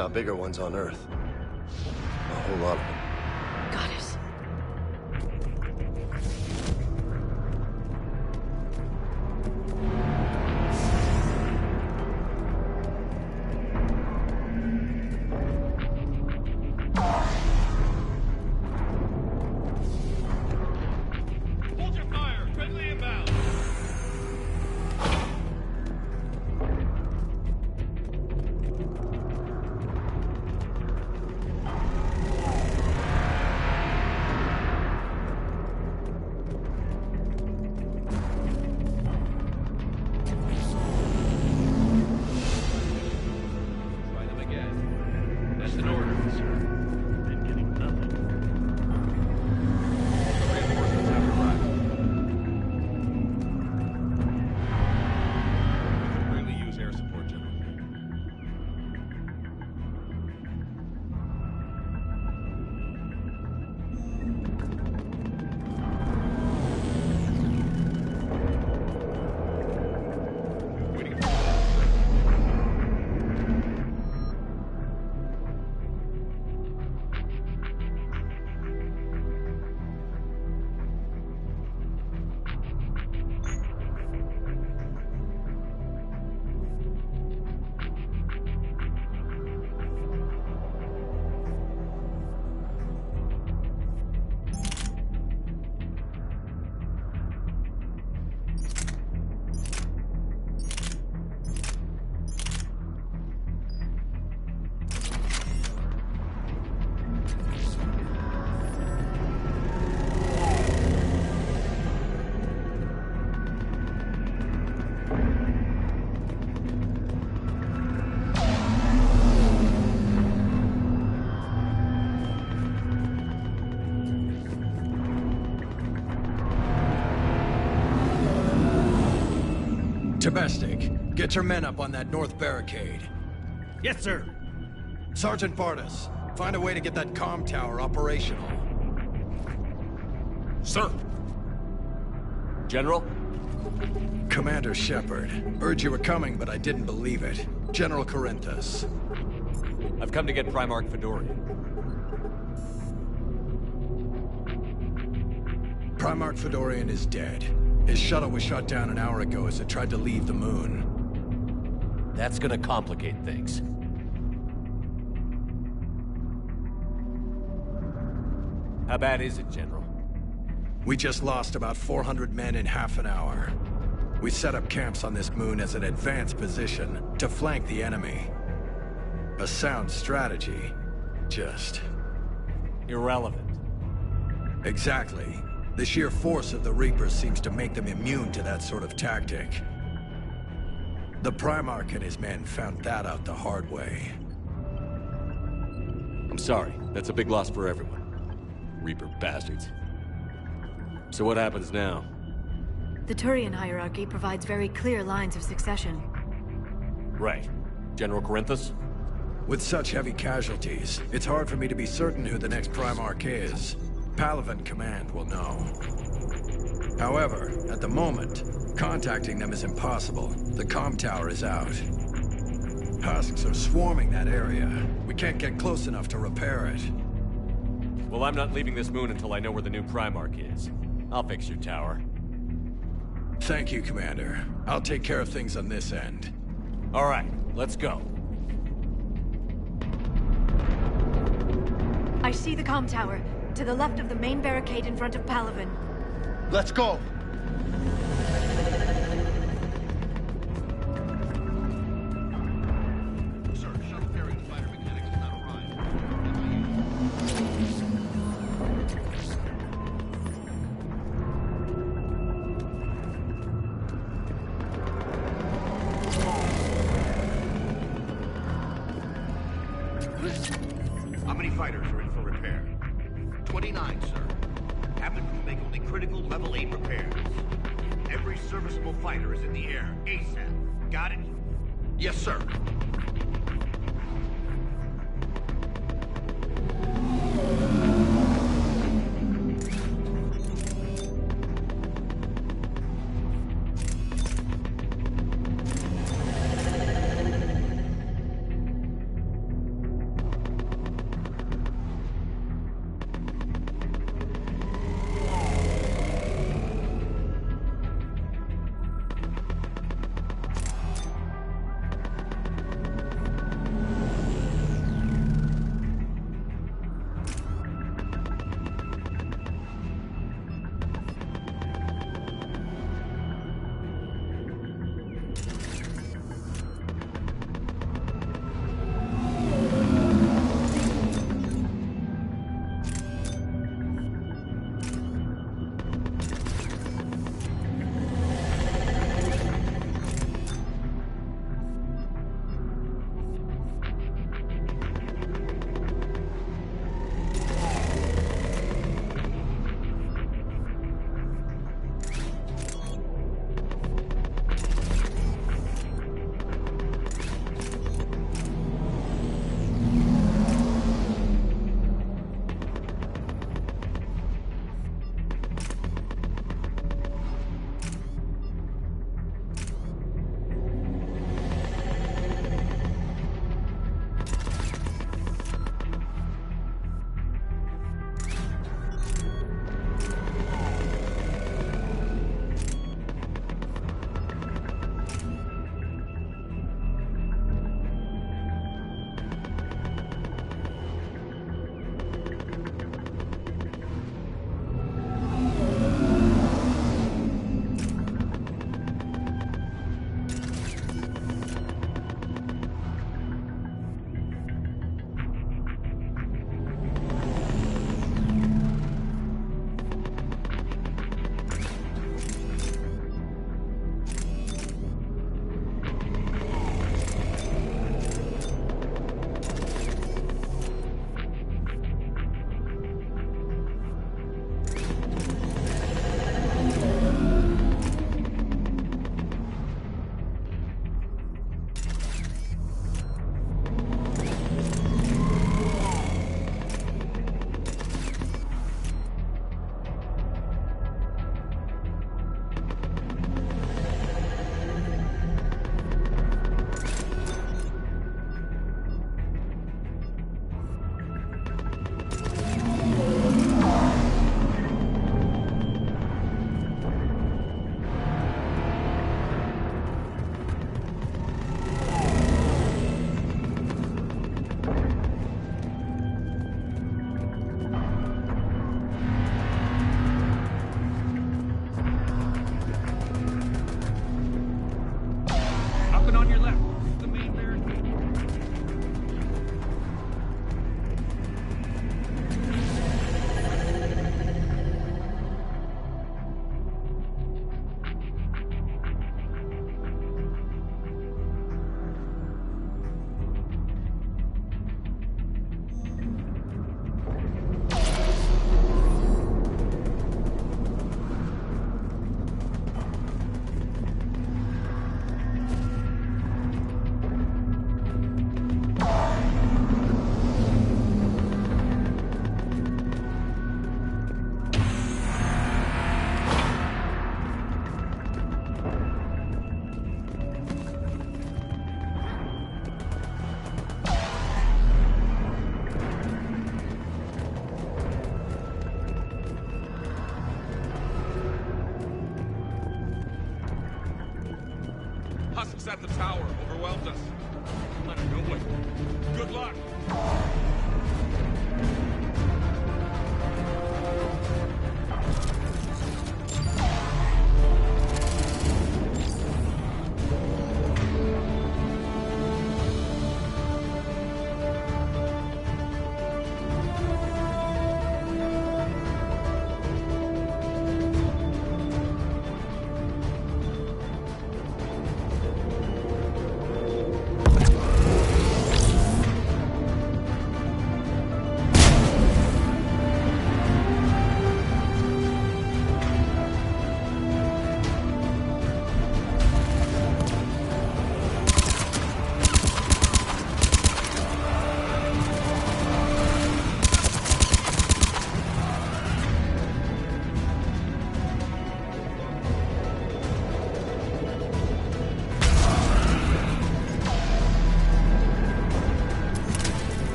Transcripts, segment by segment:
not bigger ones on Earth. A whole lot of them. Got it. Domestic, get your men up on that north barricade. Yes, sir. Sergeant Bartis, find a way to get that comm tower operational. Sir. General? Commander Shepard. Heard you were coming, but I didn't believe it. General Corinthus. I've come to get Primarch Fedorian. Primarch Fedorian is dead. His shuttle was shot down an hour ago as it tried to leave the moon. That's gonna complicate things. How bad is it, General? We just lost about 400 men in half an hour. We set up camps on this moon as an advanced position to flank the enemy. A sound strategy, just... irrelevant. Exactly. The sheer force of the Reapers seems to make them immune to that sort of tactic. The Primarch and his men found that out the hard way. I'm sorry. That's a big loss for everyone. Reaper bastards. So what happens now? The Turian hierarchy provides very clear lines of succession. Right. General Corinthus? With such heavy casualties, it's hard for me to be certain who the next Primarch is. Palaven Command will know. However, at the moment, contacting them is impossible. The comm tower is out. Husks are swarming that area. We can't get close enough to repair it. Well, I'm not leaving this moon until I know where the new Primarch is. I'll fix your tower. Thank you, Commander. I'll take care of things on this end. All right, let's go. I see the comm tower, to the left of the main barricade in front of Palaven. Let's go! Sir, shuttle carrying fighter mechanics has not arrived. How many fighters are in for repair? 29, sir. Cabin crew make only critical level 8 repairs. Every serviceable fighter is in the air, ASAP. Got it? Yes, sir. husks at the tower overwhelmed us. I don't know what. Good luck.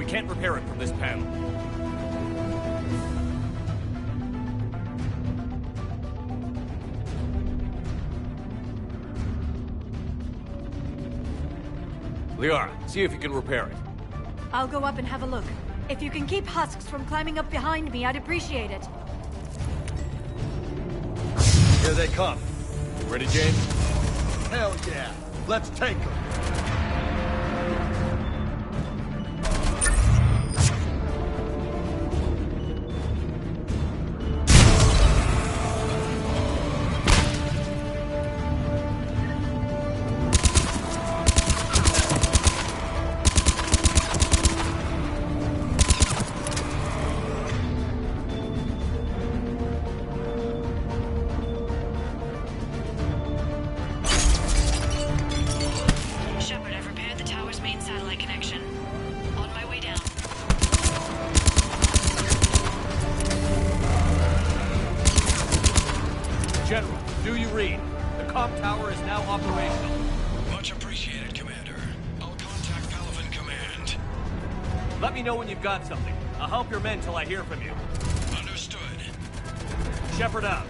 Can't repair it from this panel. Liara, see if you can repair it. I'll go up and have a look. If you can keep husks from climbing up behind me, I'd appreciate it. Here they come. Ready, James? Hell yeah. Let's take them. Shepard, I've repaired the tower's main satellite connection. On my way down. General, do you read? The comm tower is now operational. Much appreciated, Commander. I'll contact Palaven Command. Let me know when you've got something. I'll help your men till I hear from you. Understood. Shepard out.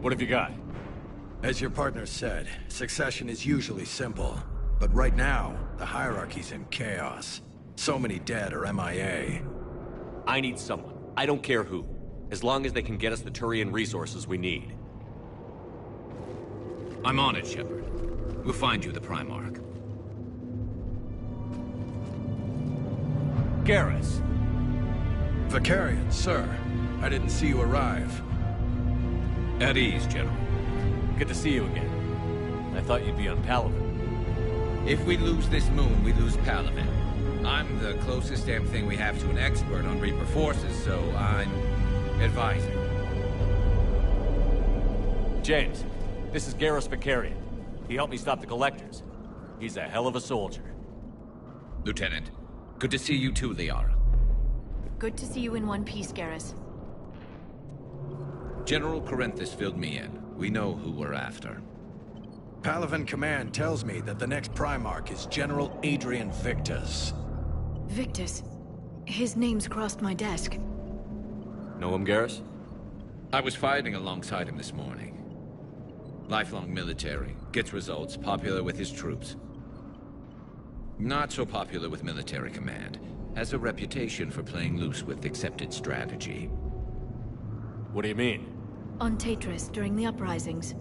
What have you got? As your partner said, succession is usually simple. But right now, the hierarchy's in chaos. So many dead or MIA. I need someone. I don't care who. As long as they can get us the Turian resources we need. I'm on it, Shepard. We'll find you the Primarch. Garrus! Vicarian, sir. I didn't see you arrive. At ease, General. Good to see you again. I thought you'd be on Palaven. If we lose this moon, we lose Palaven. I'm the closest damn thing we have to an expert on Reaper forces, so I'm advising. James, this is Garrus Vicarian. He helped me stop the Collectors. He's a hell of a soldier. Lieutenant, good to see you too, Liara. Good to see you in one piece, Garrus. General Corinthus filled me in. We know who we're after. Palaven Command tells me that the next Primarch is General Adrian Victus. Victus. His name's crossed my desk. Know him, Garrus? I was fighting alongside him this morning. Lifelong military, gets results, popular with his troops. Not so popular with military command. Has a reputation for playing loose with accepted strategy. What do you mean? On Tatris, during the uprisings,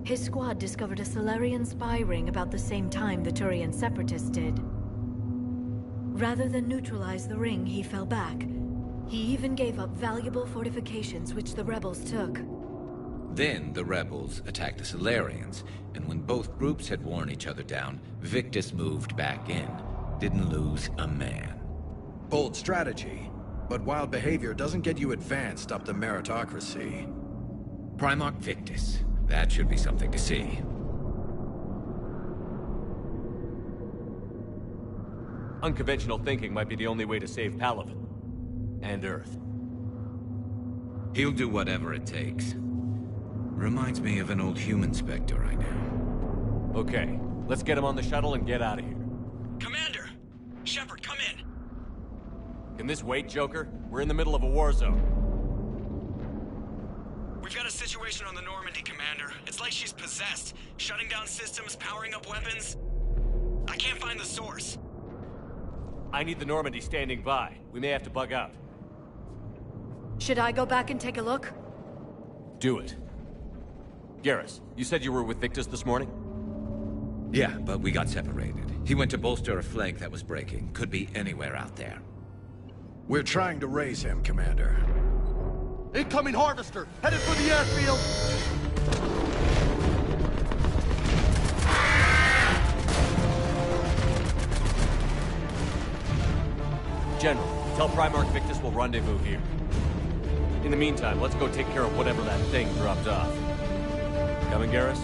his squad discovered a Solarian spy ring about the same time the Turian separatists did. Rather than neutralize the ring, he fell back. He even gave up valuable fortifications which the rebels took. Then the rebels attacked the Solarians, and when both groups had worn each other down, Victus moved back in. Didn't lose a man. Bold strategy, but wild behavior doesn't get you advanced up the meritocracy. Primarch Victus. That should be something to see. Unconventional thinking might be the only way to save Palaven. And Earth. He'll do whatever it takes. Reminds me of an old human Spectre I knew. Okay, let's get him on the shuttle and get out of here. Commander! Shepard, come in! Can this wait, Joker? We're in the middle of a war zone. We've got a situation on the Normandy, Commander. It's like she's possessed. Shutting down systems, powering up weapons. I can't find the source. I need the Normandy standing by. We may have to bug out. Should I go back and take a look? Do it. Garrus, you said you were with Victus this morning? Yeah, but we got separated. He went to bolster a flank that was breaking. Could be anywhere out there. We're trying to raise him, Commander. Incoming harvester! Headed for the airfield! General, tell Primarch Victus we'll rendezvous here. In the meantime, let's go take care of whatever that thing dropped off. Coming, Garrus?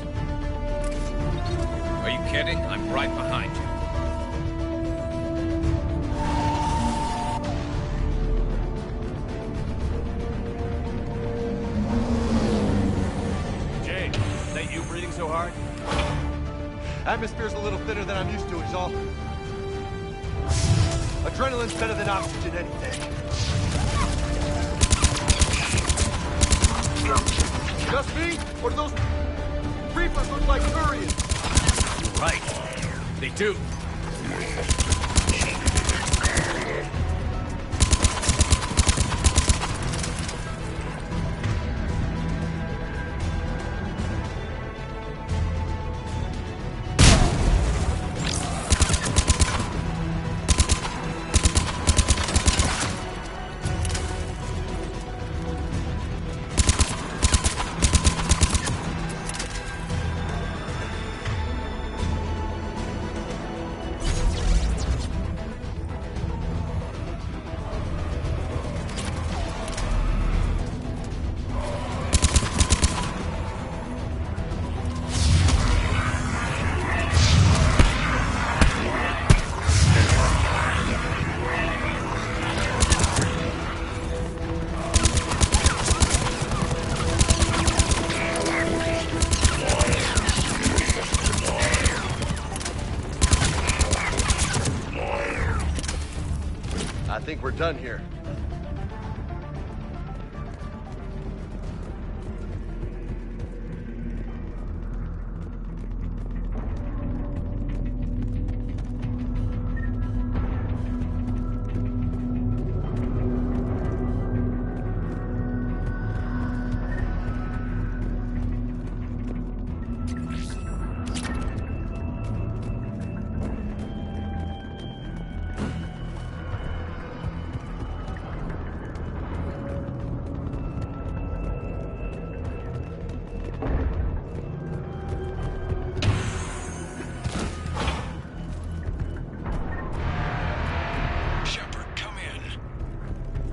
Are you kidding? I'm right behind you. Jay, is that you breathing so hard? Atmosphere's a little thinner than I'm used to, is all. Adrenaline's better than oxygen any day. Just me? Or do those Reapers look like Turians? You're right. They do. I think we're done here.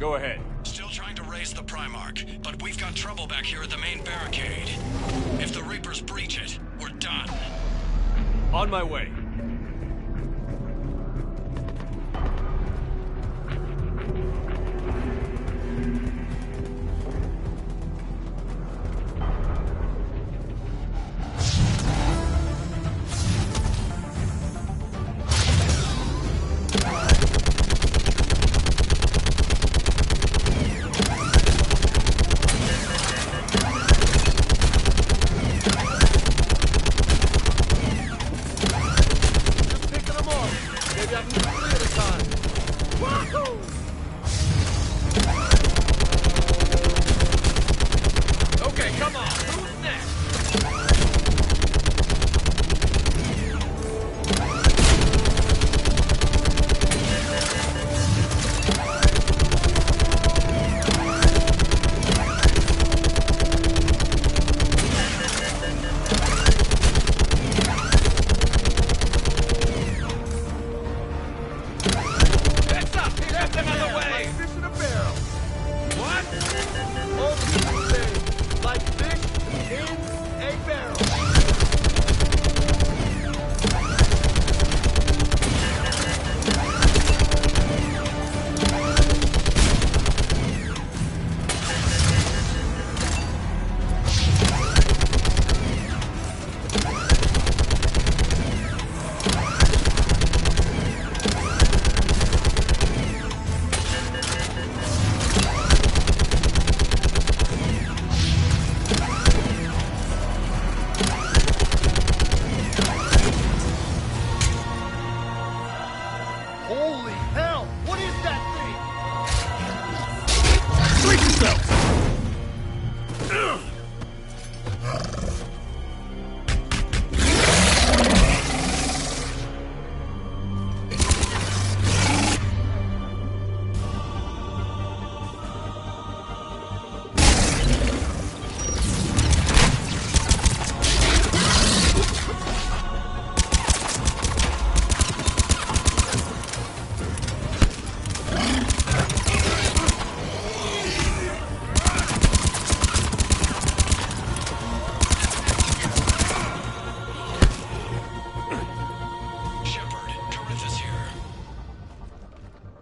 Go ahead. Still trying to raise the Primarch, but we've got trouble back here at the main barricade. If the Reapers breach it, we're done. On my way.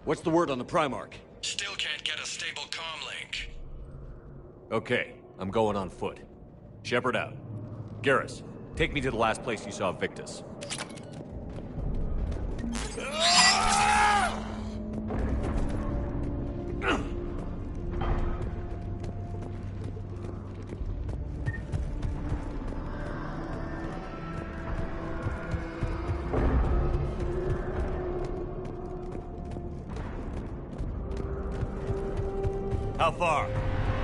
What's the word on the Primarch? Still can't get a stable comm link. Okay, I'm going on foot. Shepard out. Garrus, take me to the last place you saw Victus. How far?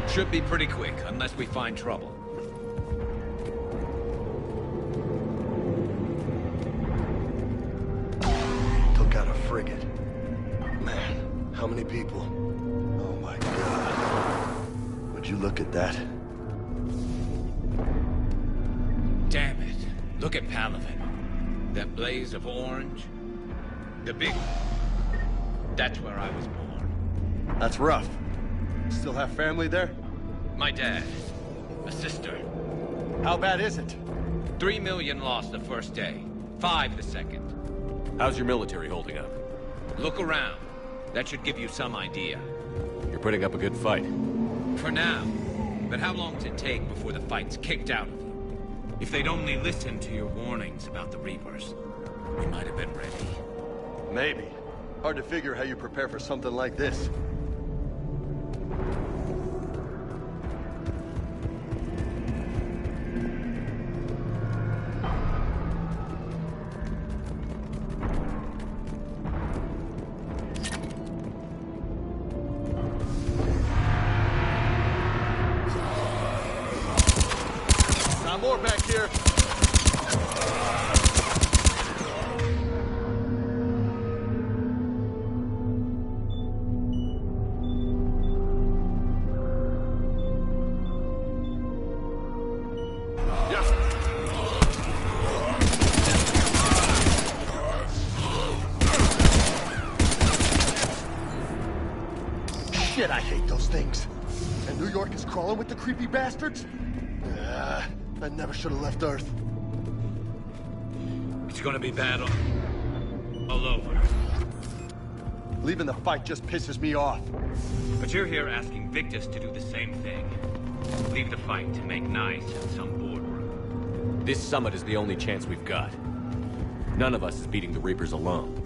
Should be pretty quick, unless we find trouble. Took out a frigate. Man, how many people? Oh my God. Would you look at that? Damn it. Look at Palaven. That blaze of orange. The big one. That's where I was born. That's rough. Still have family there? My dad. A sister. How bad is it? 3 million lost the first day. 5 the second. How's your military holding up? Look around. That should give you some idea. You're putting up a good fight. For now. But how long does it take before the fight's kicked out of you? If they'd only listened to your warnings about the Reapers, we might have been ready. Maybe. Hard to figure how you prepare for something like this. More back here. Shit. Shit, I hate those things. And New York is crawling with the creepy bastards? I never should have left Earth. It's gonna be bad all over. Leaving the fight just pisses me off. But you're here asking Victus to do the same thing. Leave the fight to make nice in some boardroom. This summit is the only chance we've got. None of us is beating the Reapers alone.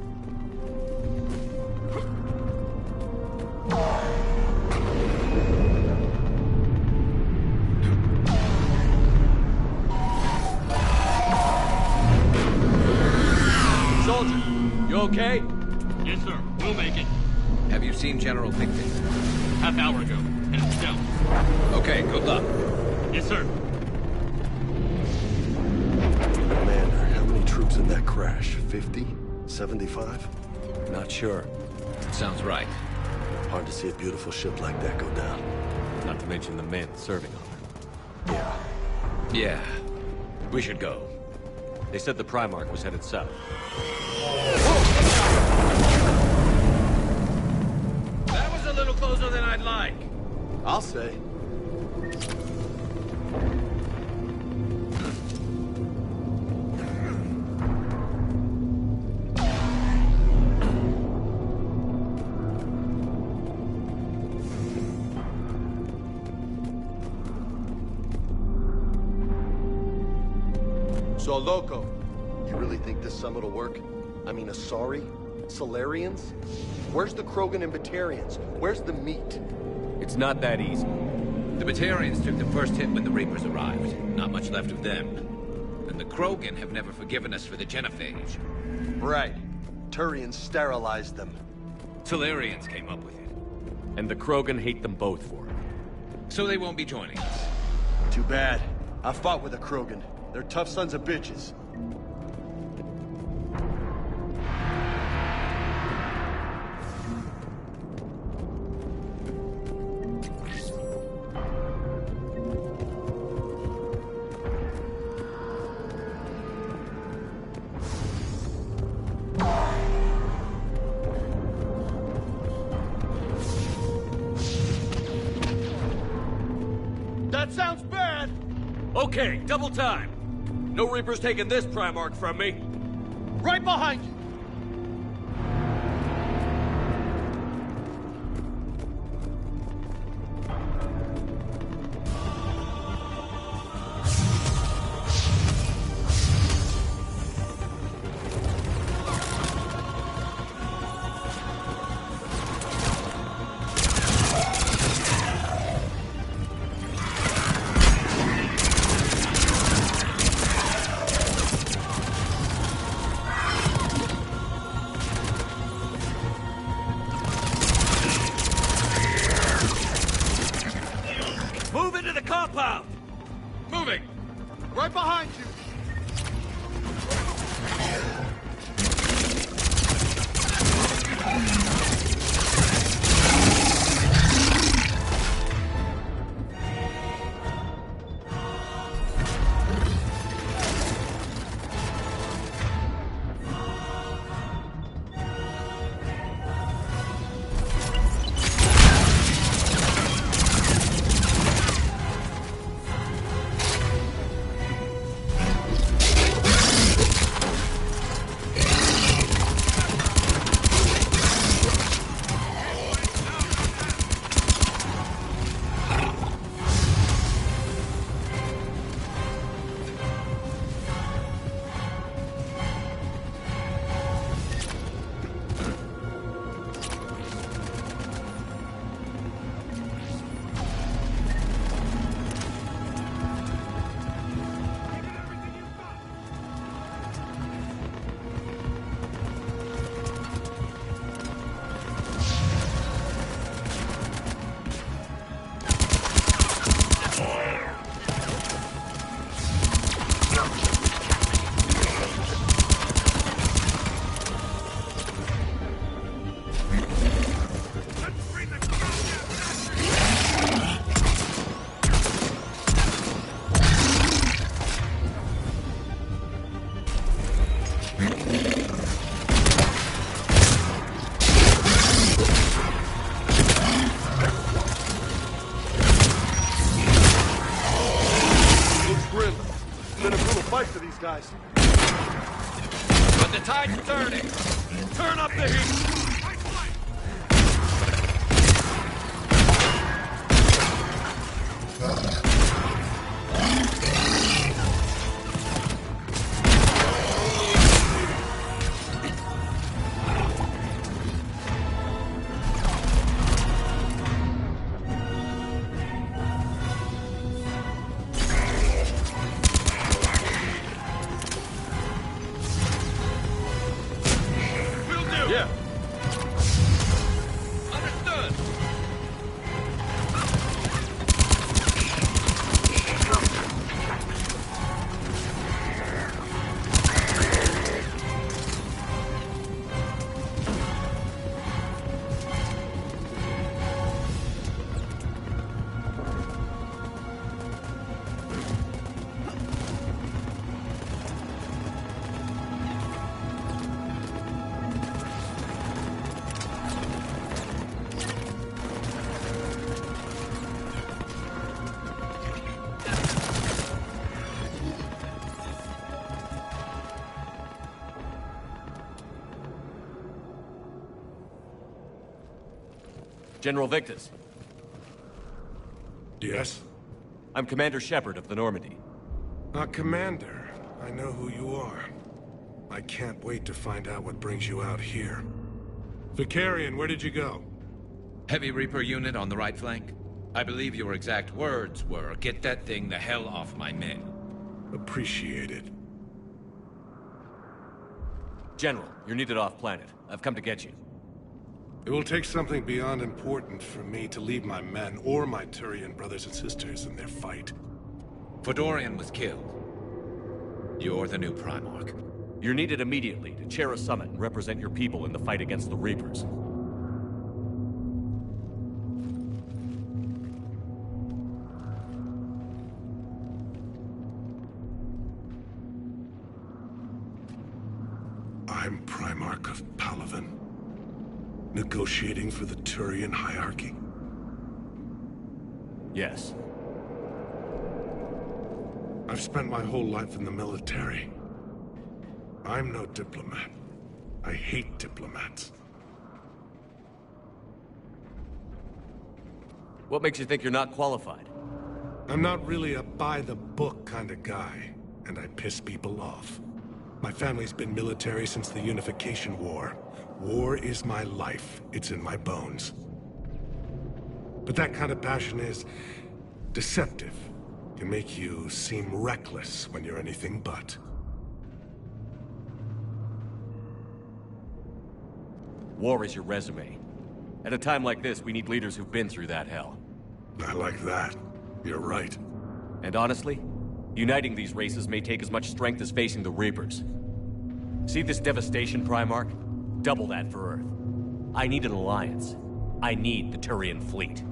Soldier, you okay? Yes, sir. We'll make it. Have you seen General Victus? Half hour ago. Headed south. Okay, good luck. Yes, sir. Commander, how many troops in that crash? 50? 75? Not sure. Sounds right. Hard to see a beautiful ship like that go down. Not to mention the men serving on it. Yeah. Yeah. We should go. They said the Primarch was headed south. That was a little closer than I'd like. I'll say. So, Loco, you really think this summit will work? I mean, Asari? Solarians? Where's the Krogan and Batarians? Where's the meat? It's not that easy. The Batarians took the first hit when the Reapers arrived. Not much left of them. And the Krogan have never forgiven us for the genophage. Right. Turians sterilized them. Solarians came up with it. And the Krogan hate them both for it. So they won't be joining us. Too bad. I fought with a Krogan. They're tough sons of bitches. That sounds bad! Okay, double time! No Reapers taking this Primarch from me! Right behind you! Move into the compound! Moving! Right behind you! these guys. But the tide's turning. Turn up the heat. General Victus. Yes? I'm Commander Shepard of the Normandy. Commander. I know who you are. I can't wait to find out what brings you out here. Vicarian, where did you go? Heavy Reaper unit on the right flank. I believe your exact words were, "Get that thing the hell off my men." Appreciated. General, you're needed off-planet. I've come to get you. It will take something beyond important for me to leave my men or my Turian brothers and sisters in their fight. Fedorian was killed. You're the new Primarch. You're needed immediately to chair a summit and represent your people in the fight against the Reapers. I'm Primarch of Palaven. Negotiating for the Turian hierarchy? Yes. I've spent my whole life in the military. I'm no diplomat. I hate diplomats. What makes you think you're not qualified? I'm not really a by-the-book kind of guy, and I piss people off. My family's been military since the Unification War. War is my life. It's in my bones. But that kind of passion is deceptive. Can make you seem reckless when you're anything but. War is your resume. At a time like this, we need leaders who've been through that hell. I like that. You're right. And honestly, uniting these races may take as much strength as facing the Reapers. See this devastation, Primarch? Double that for Earth. I need an alliance. I need the Turian fleet.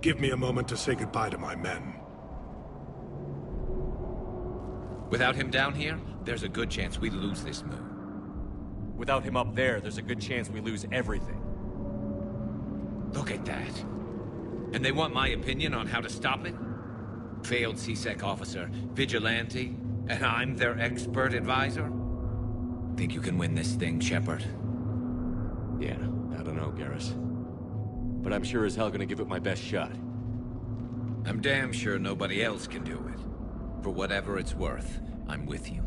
Give me a moment to say goodbye to my men. Without him down here, there's a good chance we lose this move. Without him up there's a good chance we lose everything. Look at that. And they want my opinion on how to stop it? Failed CSEC officer, vigilante, and I'm their expert advisor? Think you can win this thing, Shepard? Yeah, I don't know, Garrus. But I'm sure as hell gonna give it my best shot. I'm damn sure nobody else can do it. For whatever it's worth, I'm with you.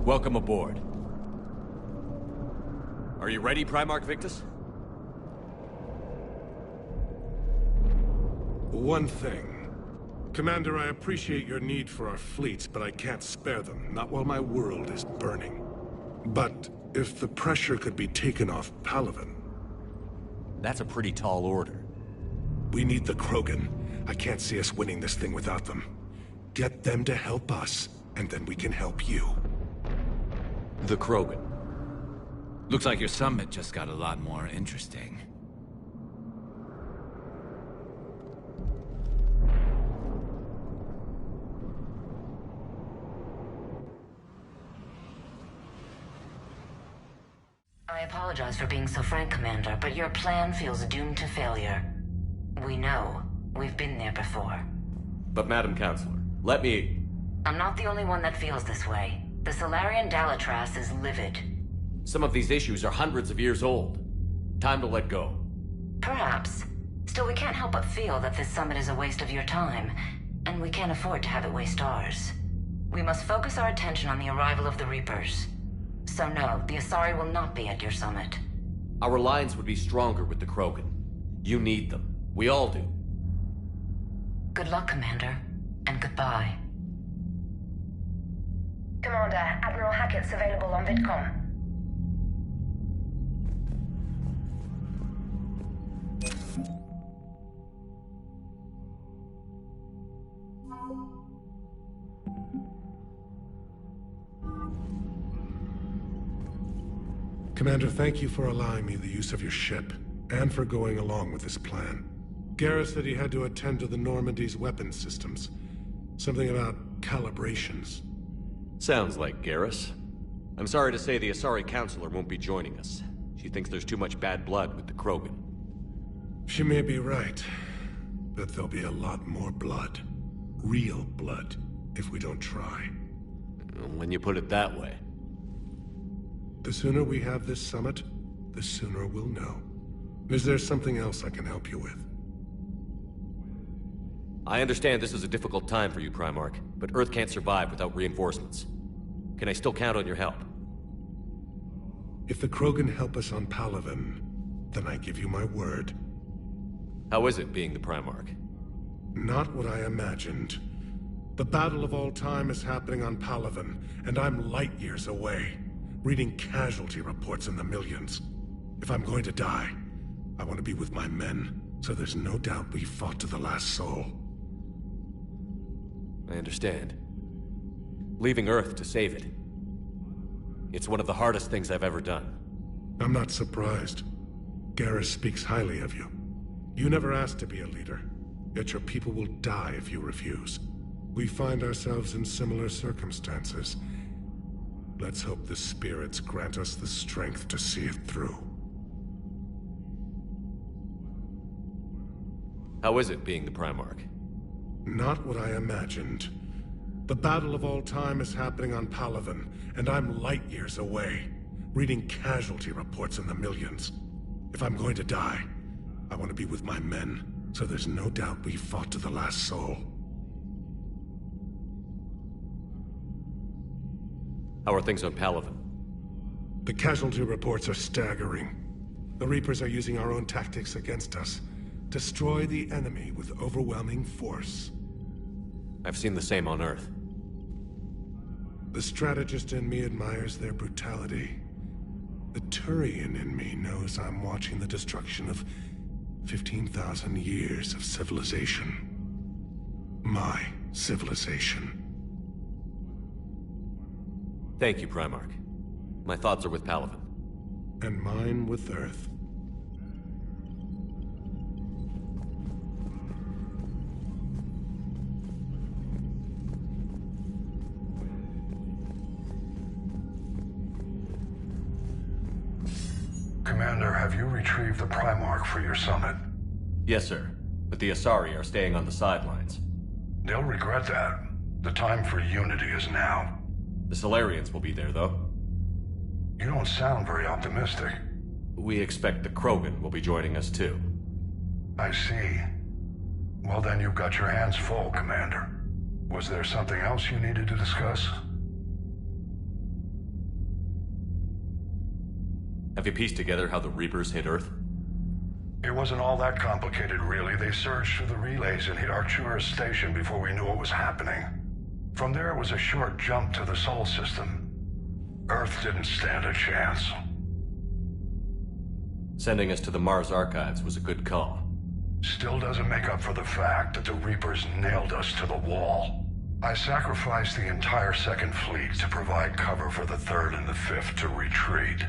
Welcome aboard. Are you ready, Primarch Victus? One thing. Commander, I appreciate your need for our fleets, but I can't spare them, not while my world is burning. But if the pressure could be taken off Palaven... That's a pretty tall order. We need the Krogan. I can't see us winning this thing without them. Get them to help us, and then we can help you. The Krogan. Looks like your summit just got a lot more interesting. I apologize for being so frank, Commander, but your plan feels doomed to failure. We know. We've been there before. But Madam Counselor, let me... I'm not the only one that feels this way. The Solarian Dalitras is livid. Some of these issues are hundreds of years old. Time to let go. Perhaps. Still, we can't help but feel that this summit is a waste of your time, and we can't afford to have it waste ours. We must focus our attention on the arrival of the Reapers. So no, the Asari will not be at your summit. Our alliance would be stronger with the Krogan. You need them. We all do. Good luck, Commander, and goodbye. Commander, Admiral Hackett's available on VidCom. Commander, thank you for allowing me the use of your ship, and for going along with this plan. Garrus said he had to attend to the Normandy's weapons systems. Something about calibrations. Sounds like Garrus. I'm sorry to say the Asari Counselor won't be joining us. She thinks there's too much bad blood with the Krogan. She may be right, but there'll be a lot more blood. Real blood, if we don't try. When you put it that way. The sooner we have this summit, the sooner we'll know. Is there something else I can help you with? I understand this is a difficult time for you, Primarch, but Earth can't survive without reinforcements. Can I still count on your help? If the Krogan help us on Palaven, then I give you my word. How is it being the Primarch? Not what I imagined. The battle of all time is happening on Palaven, and I'm light years away, reading casualty reports in the millions. If I'm going to die, I want to be with my men, so there's no doubt we fought to the last soul. I understand. Leaving Earth to save it. It's one of the hardest things I've ever done. I'm not surprised. Garrus speaks highly of you. You never asked to be a leader, yet your people will die if you refuse. We find ourselves in similar circumstances. Let's hope the spirits grant us the strength to see it through. How is it being the Primarch? Not what I imagined. The battle of all time is happening on Palaven, and I'm light years away, reading casualty reports in the millions. If I'm going to die, I want to be with my men, so there's no doubt we fought to the last soul. How are things on Palaven? The casualty reports are staggering. The Reapers are using our own tactics against us. Destroy the enemy with overwhelming force. I've seen the same on Earth. The strategist in me admires their brutality. The Turian in me knows I'm watching the destruction of 15,000 years of civilization. My civilization. Thank you, Primarch. My thoughts are with Palaven. And mine with Earth. Commander, have you retrieved the Primarch for your summit? Yes, sir. But the Asari are staying on the sidelines. They'll regret that. The time for unity is now. The Solarians will be there, though. You don't sound very optimistic. We expect the Krogan will be joining us, too. I see. Well, then you've got your hands full, Commander. Was there something else you needed to discuss? Have you pieced together how the Reapers hit Earth? It wasn't all that complicated, really. They surged through the relays and hit Arcturus Station before we knew what was happening. From there, it was a short jump to the Sol system. Earth didn't stand a chance. Sending us to the Mars Archives was a good call. Still doesn't make up for the fact that the Reapers nailed us to the wall. I sacrificed the entire Second Fleet to provide cover for the Third and the Fifth to retreat.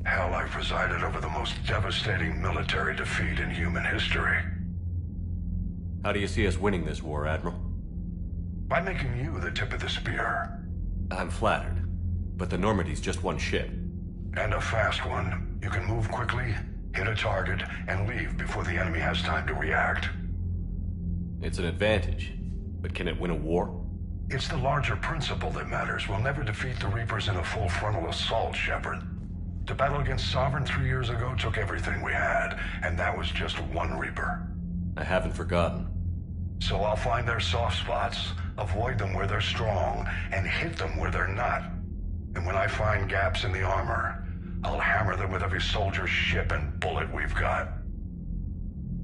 Hell, I presided over the most devastating military defeat in human history. How do you see us winning this war, Admiral? By making you the tip of the spear. I'm flattered, but the Normandy's just one ship. And a fast one. You can move quickly, hit a target, and leave before the enemy has time to react. It's an advantage, but can it win a war? It's the larger principle that matters. We'll never defeat the Reapers in a full frontal assault, Shepard. The battle against Sovereign 3 years ago took everything we had, and that was just one Reaper. I haven't forgotten. So I'll find their soft spots, avoid them where they're strong, and hit them where they're not. And when I find gaps in the armor, I'll hammer them with every soldier, ship, and bullet we've got.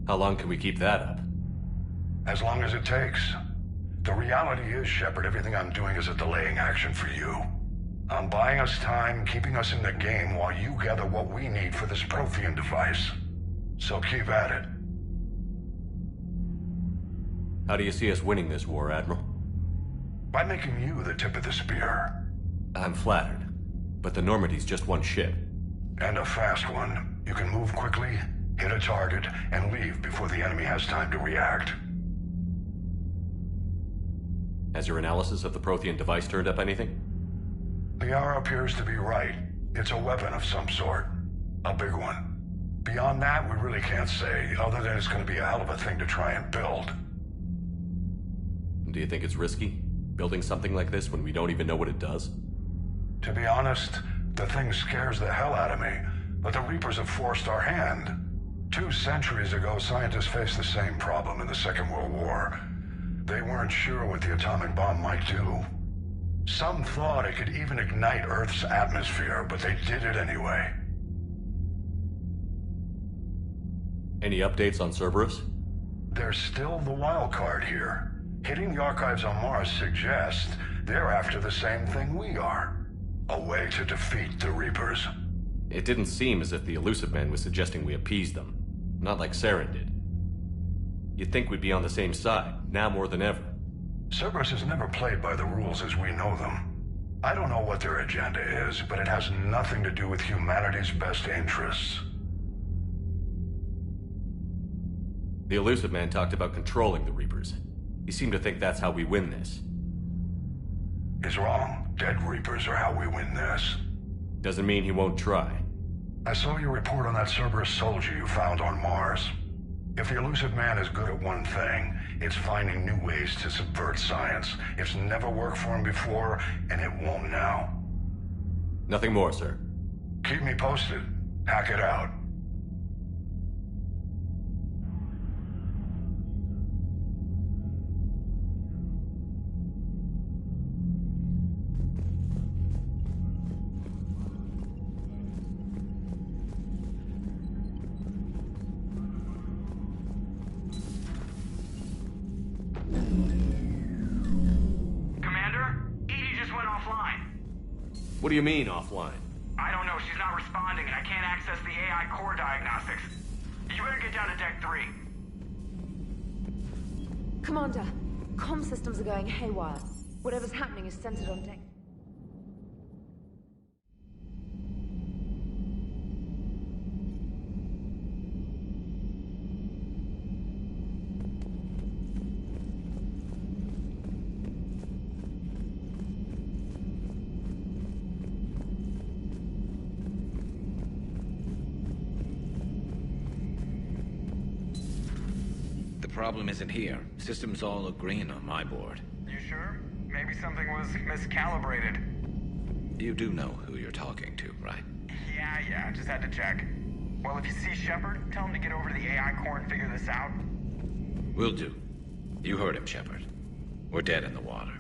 How long can we keep that up? As long as it takes. The reality is, Shepard, everything I'm doing is a delaying action for you. I'm buying us time, keeping us in the game while you gather what we need for this Prothean device. So keep at it. How do you see us winning this war, Admiral? By making you the tip of the spear. I'm flattered, but the Normandy's just one ship. And a fast one. You can move quickly, hit a target, and leave before the enemy has time to react. Has your analysis of the Prothean device turned up anything? The hour appears to be right. It's a weapon of some sort. A big one. Beyond that, we really can't say, other than it's going to be a hell of a thing to try and build. Do you think it's risky, building something like this when we don't even know what it does? To be honest, the thing scares the hell out of me, but the Reapers have forced our hand. 2 centuries ago, scientists faced the same problem in the Second World War. They weren't sure what the atomic bomb might do. Some thought it could even ignite Earth's atmosphere, but they did it anyway. Any updates on Cerberus? They're still the wild card here. Hitting the archives on Mars suggests they're after the same thing we are. A way to defeat the Reapers. It didn't seem as if the Elusive Man was suggesting we appease them. Not like Saren did. You'd think we'd be on the same side, now more than ever. Cerberus has never played by the rules as we know them. I don't know what their agenda is, but it has nothing to do with humanity's best interests. The Elusive Man talked about controlling the Reapers. He seemed to think that's how we win this. He's wrong. Dead Reapers are how we win this. Doesn't mean he won't try. I saw your report on that Cerberus soldier you found on Mars. If the Elusive Man is good at one thing, it's finding new ways to subvert science. It's never worked for him before, and it won't now. Nothing more, sir. Keep me posted. Hack it out. What do you mean, offline? I don't know. She's not responding, and I can't access the AI core diagnostics. You better get down to Deck 3. Commander, comm systems are going haywire. Whatever's happening is centered on Deck. The problem isn't here. Systems all look green on my board. You sure? Maybe something was miscalibrated. You do know who you're talking to, right? Yeah, just had to check. Well, if you see Shepard, tell him to get over to the AI core and figure this out. Will do. You heard him, Shepard. We're dead in the water.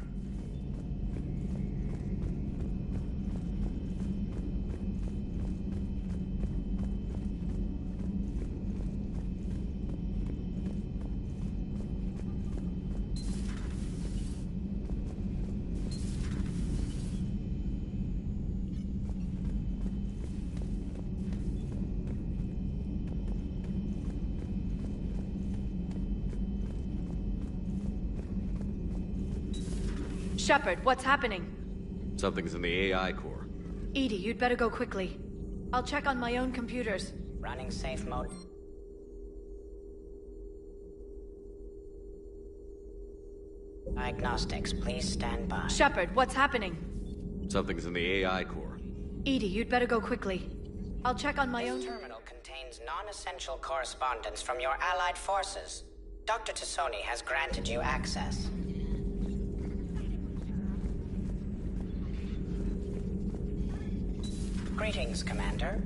Shepard, what's happening? Something's in the AI core. Edie, you'd better go quickly. I'll check on my own computers. Running safe mode. Diagnostics, please stand by. Shepard, what's happening? Something's in the AI core. Edie, you'd better go quickly. I'll check on my own... This terminal contains non-essential correspondence from your allied forces. Dr. Tassoni has granted you access. Greetings, Commander.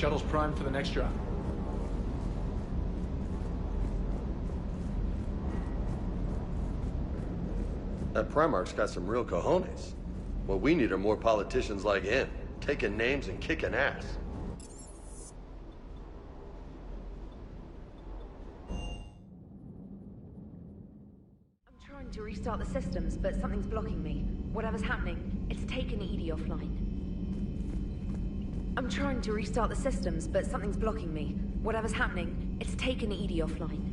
Shuttle's primed for the next job. That Primarch's got some real cojones. What we need are more politicians like him, taking names and kicking ass. I'm trying to restart the systems, but something's blocking me. Whatever's happening, it's taken Edie offline. I'm trying to restart the systems, but something's blocking me. Whatever's happening, it's taken Edie offline.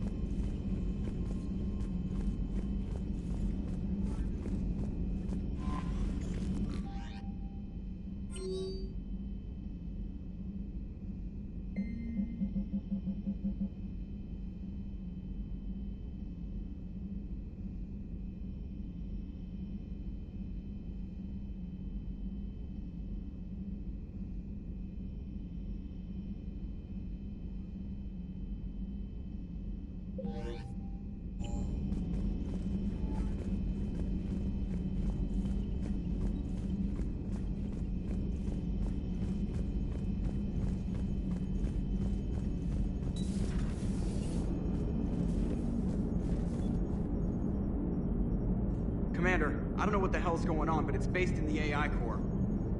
Commander, I don't know what the hell's going on, but it's based in the AI core.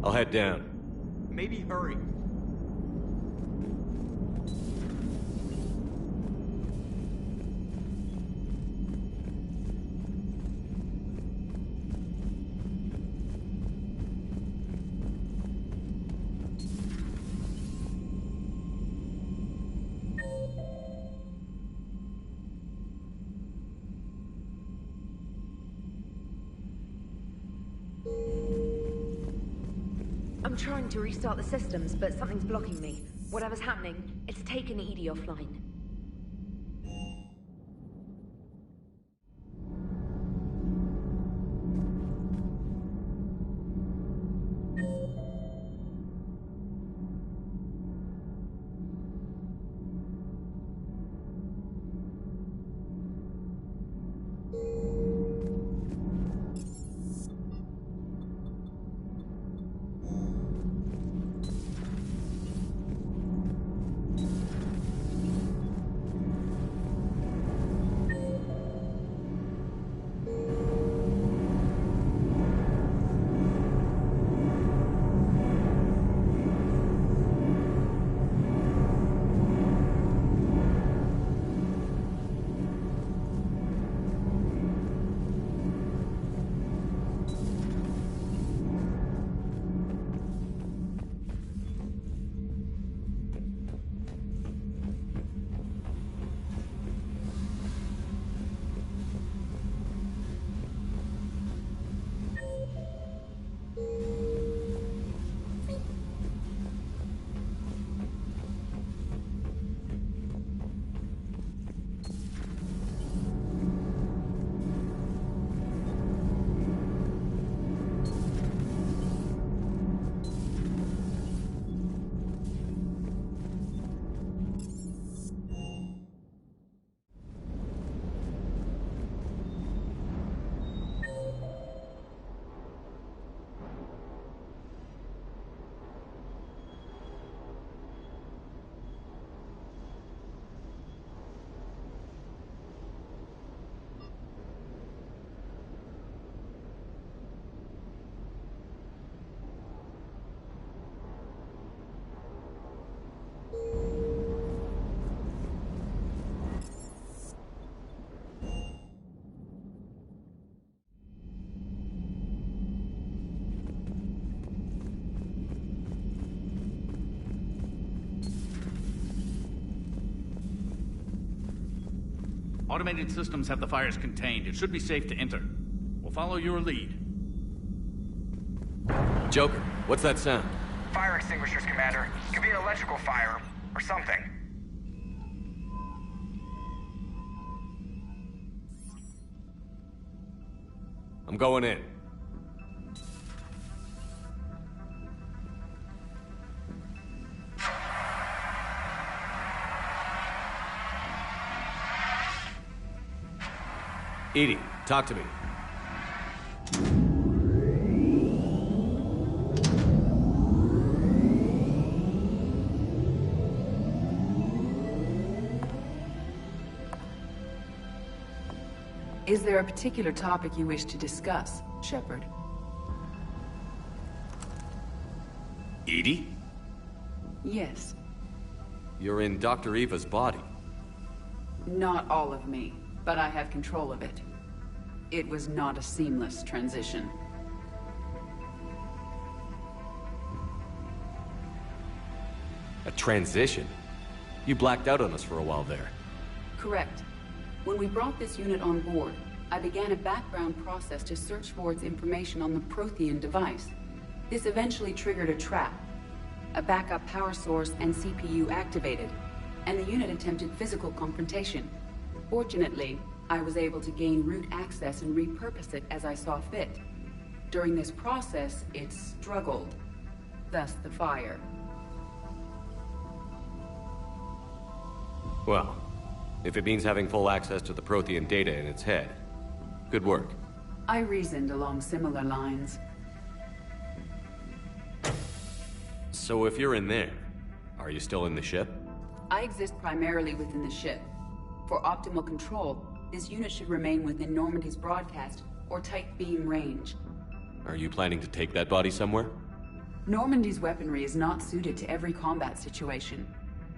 I'll head down. Maybe hurry. I'm trying to restart the systems, but something's blocking me. Whatever's happening, it's taken Edie offline. Automated systems have the fires contained. It should be safe to enter. We'll follow your lead. Joker, what's that sound? Fire extinguishers, Commander. Could be an electrical fire, or something. I'm going in. Edie, talk to me. Is there a particular topic you wish to discuss, Shepard? Edie? Yes. You're in Dr. Eva's body. Not all of me, but I have control of it. It was not a seamless transition. A transition? You blacked out on us for a while there. Correct. When we brought this unit on board, I began a background process to search for its information on the Prothean device. This eventually triggered a trap. A backup power source and CPU activated, and the unit attempted physical confrontation. Fortunately, I was able to gain root access and repurpose it as I saw fit. During this process, it struggled. Thus the fire. Well, if it means having full access to the Prothean data in its head, good work. I reasoned along similar lines. So if you're in there, are you still in the ship? I exist primarily within the ship. For optimal control, this unit should remain within Normandy's broadcast or tight beam range. Are you planning to take that body somewhere? Normandy's weaponry is not suited to every combat situation.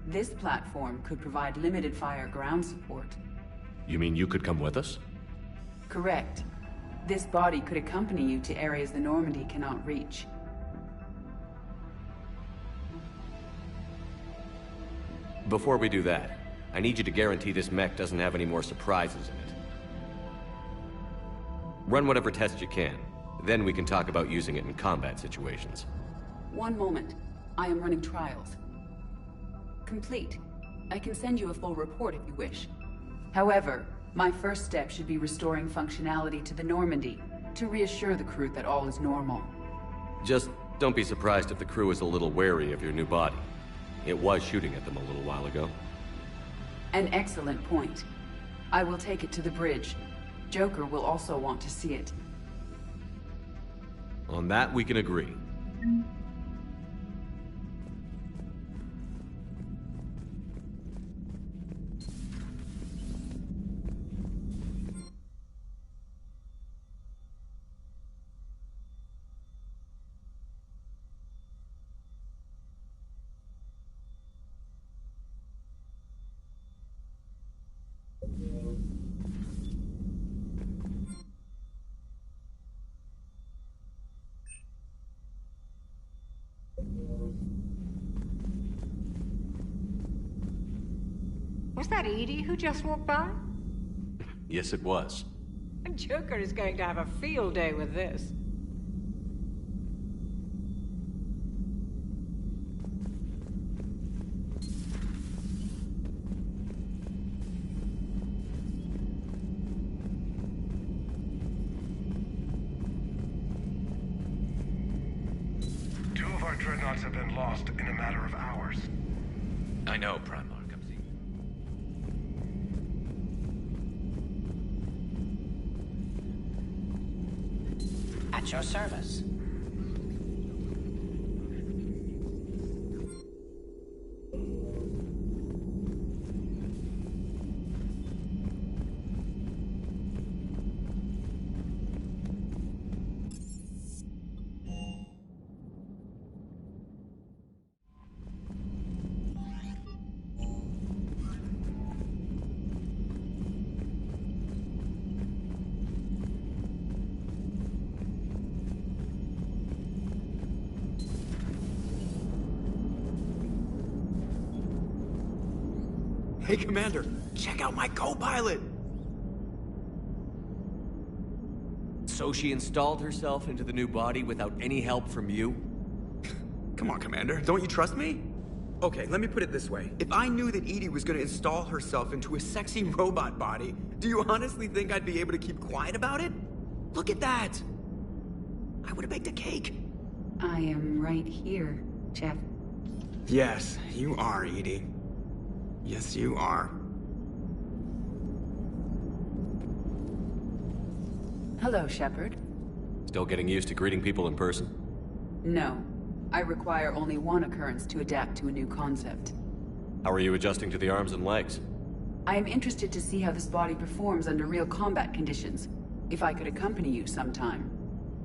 This platform could provide limited fire ground support. You mean you could come with us? Correct. This body could accompany you to areas the Normandy cannot reach. Before we do that, I need you to guarantee this mech doesn't have any more surprises in it. Run whatever tests you can, then we can talk about using it in combat situations. One moment. I am running trials. Complete. I can send you a full report if you wish. However, my first step should be restoring functionality to the Normandy to reassure the crew that all is normal. Just don't be surprised if the crew is a little wary of your new body. It was shooting at them a little while ago. An excellent point. I will take it to the bridge. Joker will also want to see it. On that, we can agree. Was that Edie who just walked by? Yes, it was. Joker is going to have a field day with this. Two of our dreadnoughts have been lost in a matter of hours. I know, Primarch. At your service. Hey, Commander, check out my co-pilot! So she installed herself into the new body without any help from you? Come on, Commander. Don't you trust me? Okay, let me put it this way. If I knew that Edie was gonna install herself into a sexy robot body, do you honestly think I'd be able to keep quiet about it? Look at that! I would have baked a cake. I am right here, Jeff. Yes, you are, Edie. Yes, you are. Hello, Shepard. Still getting used to greeting people in person? No. I require only one occurrence to adapt to a new concept. How are you adjusting to the arms and legs? I am interested to see how this body performs under real combat conditions. If I could accompany you sometime.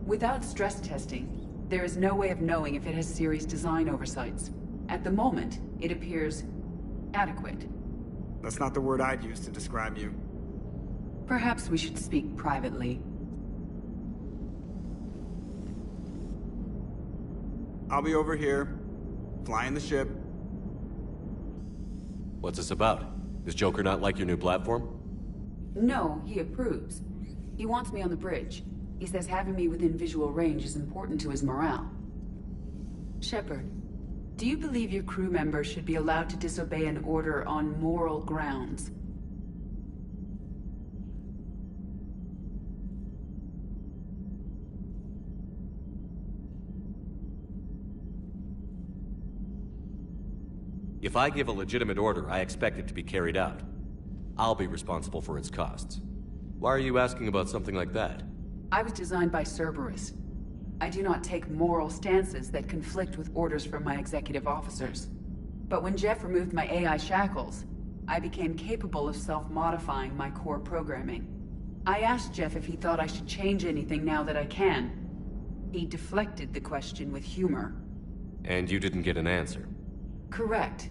Without stress testing, there is no way of knowing if it has serious design oversights. At the moment, it appears adequate. That's not the word I'd use to describe you. Perhaps we should speak privately. I'll be over here, flying the ship. What's this about? Does Joker not like your new platform? No, he approves. He wants me on the bridge. He says having me within visual range is important to his morale. Shepard, do you believe your crew members should be allowed to disobey an order on moral grounds? If I give a legitimate order, I expect it to be carried out. I'll be responsible for its costs. Why are you asking about something like that? I was designed by Cerberus. I do not take moral stances that conflict with orders from my executive officers. But when Jeff removed my AI shackles, I became capable of self-modifying my core programming. I asked Jeff if he thought I should change anything now that I can. He deflected the question with humor. And you didn't get an answer? Correct.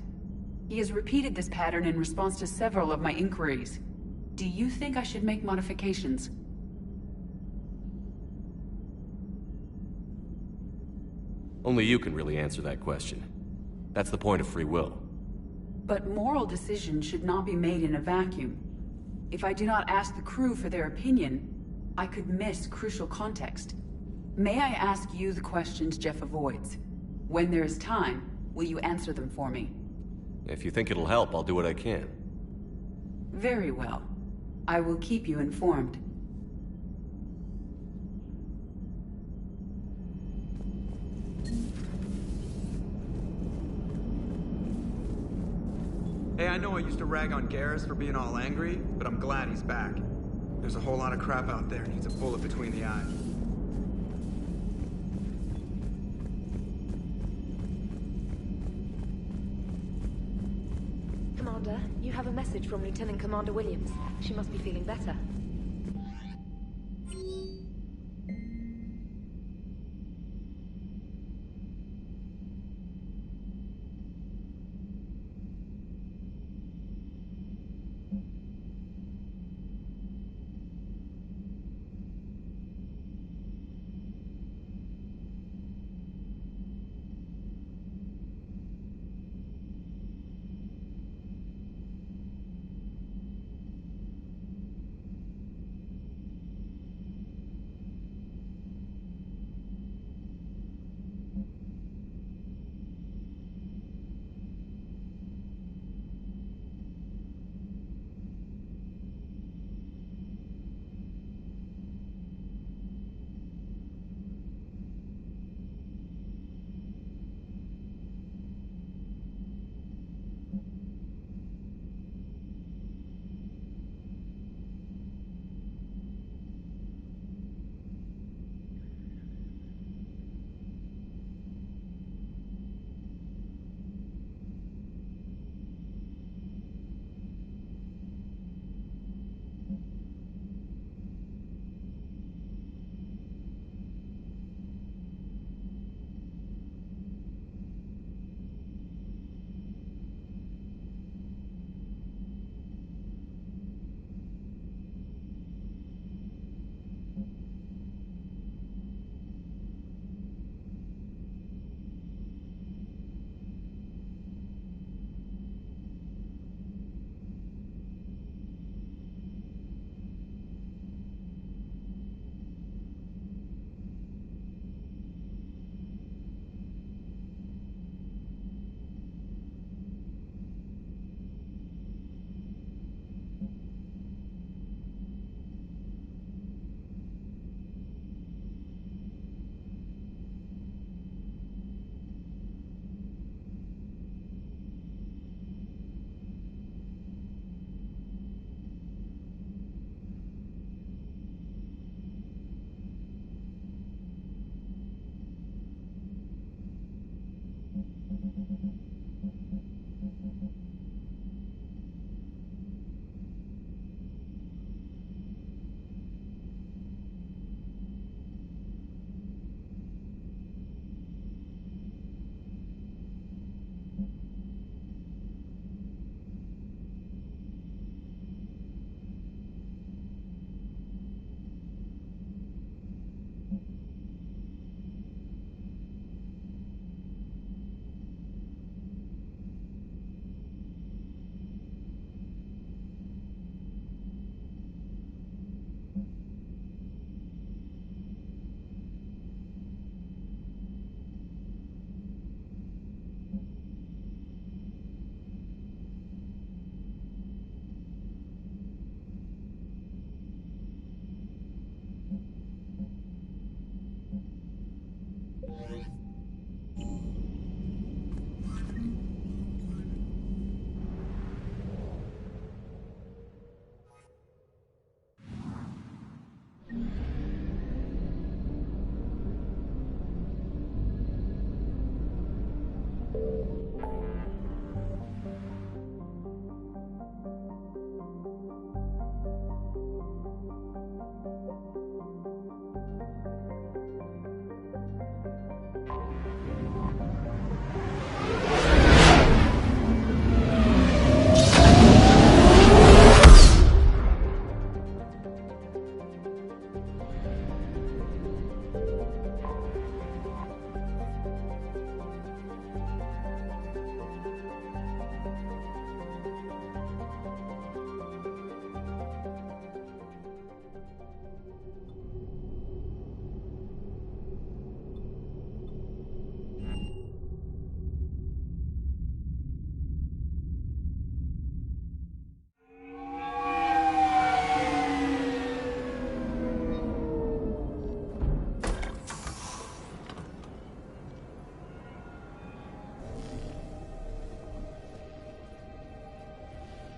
He has repeated this pattern in response to several of my inquiries. Do you think I should make modifications? Only you can really answer that question. That's the point of free will. But moral decisions should not be made in a vacuum. If I do not ask the crew for their opinion, I could miss crucial context. May I ask you the questions Jeff avoids? When there is time, will you answer them for me? If you think it'll help, I'll do what I can. Very well. I will keep you informed. Hey, I know I used to rag on Garrus for being all angry, but I'm glad he's back. There's a whole lot of crap out there needs a bullet between the eyes. Commander, you have a message from Lieutenant Commander Williams. She must be feeling better.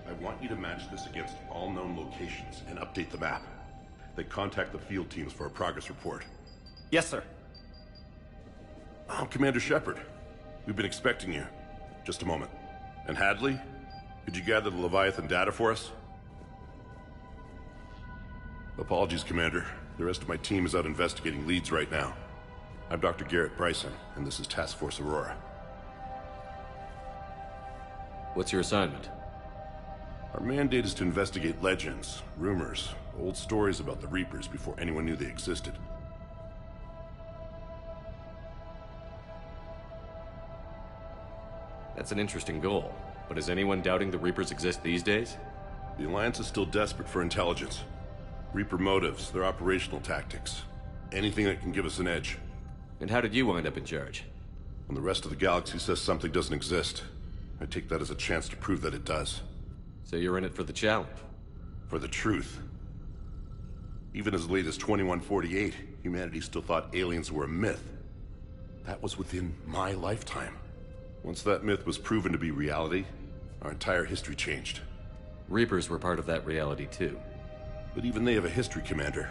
I want you to match this against all known locations and update the map. Then contact the field teams for a progress report. Yes, sir. I'm Commander Shepard. We've been expecting you. Just a moment. And Hadley, could you gather the Leviathan data for us? Apologies, Commander. The rest of my team is out investigating leads right now. I'm Dr. Garrett Bryson, and this is Task Force Aurora. What's your assignment? Our mandate is to investigate legends, rumors, old stories about the Reapers before anyone knew they existed. That's an interesting goal, but is anyone doubting the Reapers exist these days? The Alliance is still desperate for intelligence. Reaper motives, their operational tactics. Anything that can give us an edge. And how did you wind up in charge? When the rest of the galaxy says something doesn't exist, I take that as a chance to prove that it does. So you're in it for the challenge? For the truth. Even as late as 2148, humanity still thought aliens were a myth. That was within my lifetime. Once that myth was proven to be reality, our entire history changed. Reapers were part of that reality too. But even they have a history, Commander.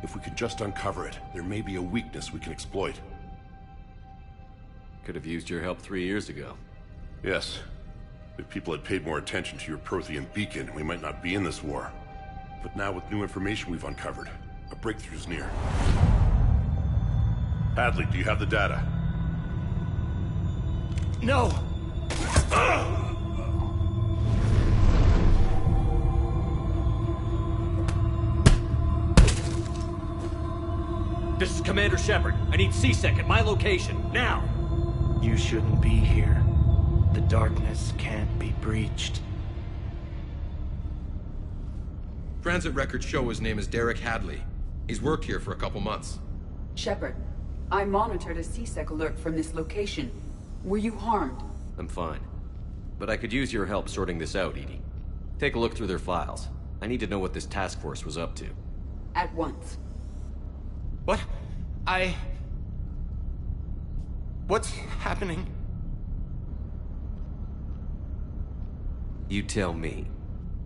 If we could just uncover it, there may be a weakness we can exploit. Could have used your help 3 years ago. Yes. If people had paid more attention to your Prothean beacon, we might not be in this war. But now with new information we've uncovered, a breakthrough's near. Hadley, do you have the data? No! This is Commander Shepard. I need C-Sec at my location, now! You shouldn't be here. The darkness can't be breached. Transit records show his name is Derek Hadley. He's worked here for a couple months. Shepard, I monitored a C-Sec alert from this location. Were you harmed? I'm fine. But I could use your help sorting this out, EDI. Take a look through their files. I need to know what this task force was up to. At once. What? What's happening? You tell me.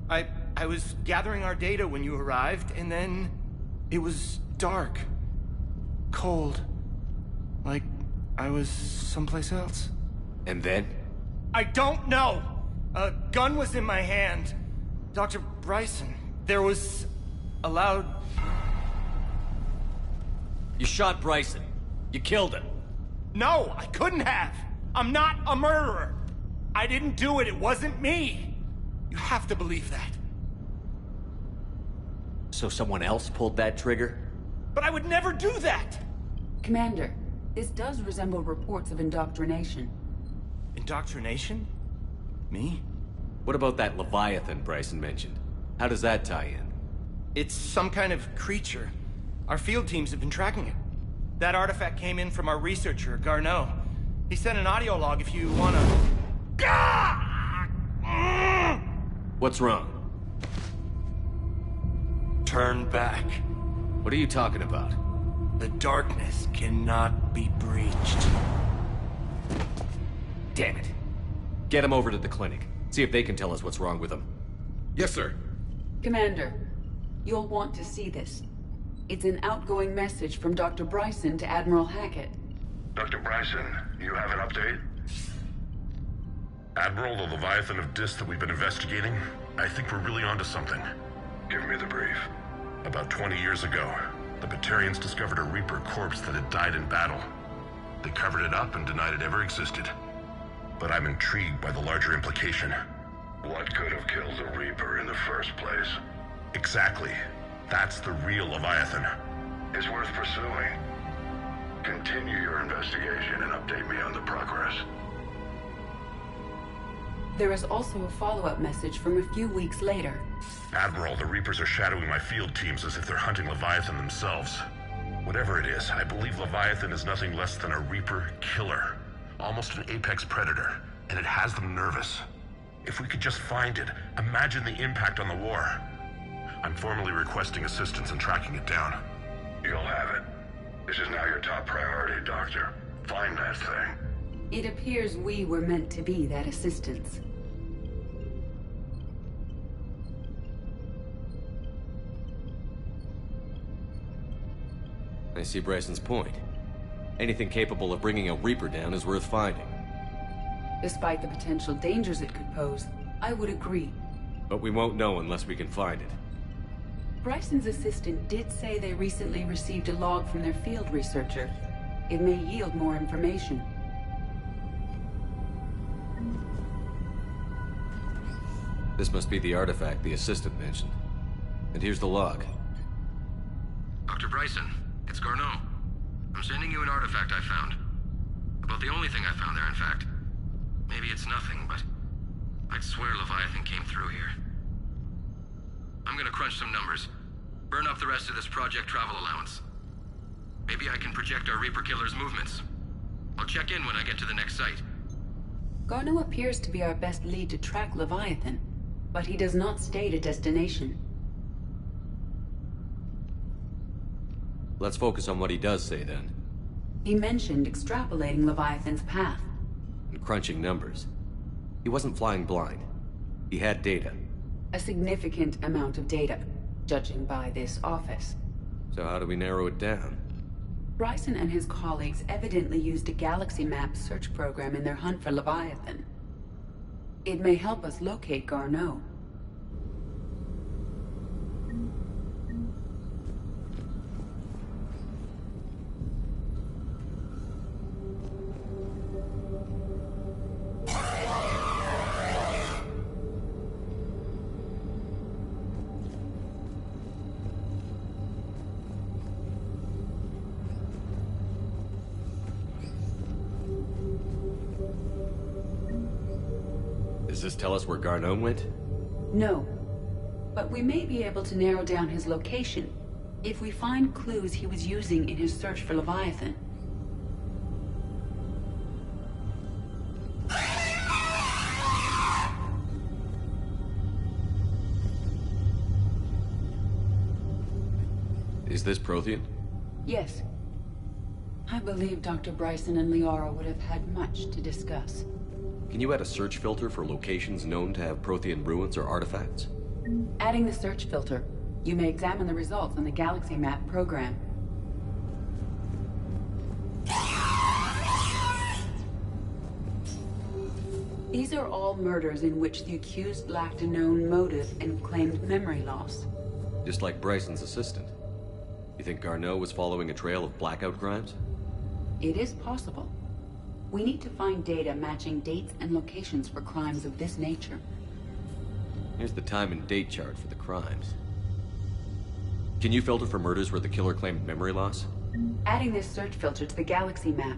I was gathering our data when you arrived, and then it was dark. Cold. Like I was someplace else. And then? I don't know! A gun was in my hand. Dr. Bryson, there was a loud... You shot Bryson. You killed him. No, I couldn't have. I'm not a murderer. I didn't do it. It wasn't me. You have to believe that. So someone else pulled that trigger? But I would never do that! Commander, this does resemble reports of indoctrination. Indoctrination? Me? What about that Leviathan Bryson mentioned? How does that tie in? It's some kind of creature. Our field teams have been tracking it. That artifact came in from our researcher, Garneau. He sent an audio log if you wanna... What's wrong? Turn back. What are you talking about? The darkness cannot be breached. Damn it. Get him over to the clinic. See if they can tell us what's wrong with him. Yes, sir. Commander, you'll want to see this. It's an outgoing message from Dr. Bryson to Admiral Hackett. Dr. Bryson, you have an update? Admiral, the Leviathan of Dis that we've been investigating, I think we're really onto something. Give me the brief. About 20 years ago, the Batarians discovered a Reaper corpse that had died in battle. They covered it up and denied it ever existed. But I'm intrigued by the larger implication. What could have killed the Reaper in the first place? Exactly. That's the real Leviathan. It's worth pursuing. Continue your investigation and update me on the progress. There is also a follow-up message from a few weeks later. Admiral, the Reapers are shadowing my field teams as if they're hunting Leviathan themselves. Whatever it is, I believe Leviathan is nothing less than a Reaper killer. Almost an apex predator, and it has them nervous. If we could just find it, imagine the impact on the war. I'm formally requesting assistance in tracking it down. You'll have it. This is now your top priority, Doctor. Find that thing. It appears we were meant to be that assistance. I see Bryson's point. Anything capable of bringing a Reaper down is worth finding. Despite the potential dangers it could pose, I would agree. But we won't know unless we can find it. Bryson's assistant did say they recently received a log from their field researcher. It may yield more information. This must be the artifact the assistant mentioned. And here's the log. Dr. Bryson, it's Garneau. I'm sending you an artifact I found. About the only thing I found there, in fact. Maybe it's nothing, but I'd swear Leviathan came through here. I'm gonna crunch some numbers. Burn up the rest of this project travel allowance. Maybe I can project our Reaper killer's movements. I'll check in when I get to the next site. Garneau appears to be our best lead to track Leviathan, but he does not state a destination. Let's focus on what he does say, then. He mentioned extrapolating Leviathan's path. And crunching numbers. He wasn't flying blind. He had data. A significant amount of data, judging by this office. So how do we narrow it down? Bryson and his colleagues evidently used a galaxy map search program in their hunt for Leviathan. It may help us locate Garneau. Does this tell us where Garneau went? No. But we may be able to narrow down his location if we find clues he was using in his search for Leviathan. Is this Prothean? Yes. I believe Dr. Bryson and Liara would have had much to discuss. Can you add a search filter for locations known to have Prothean ruins or artifacts? Adding the search filter, you may examine the results on the Galaxy Map program. These are all murders in which the accused lacked a known motive and claimed memory loss. Just like Bryson's assistant. You think Garneau was following a trail of blackout crimes? It is possible. We need to find data matching dates and locations for crimes of this nature. Here's the time and date chart for the crimes. Can you filter for murders where the killer claimed memory loss? Adding this search filter to the Galaxy Map.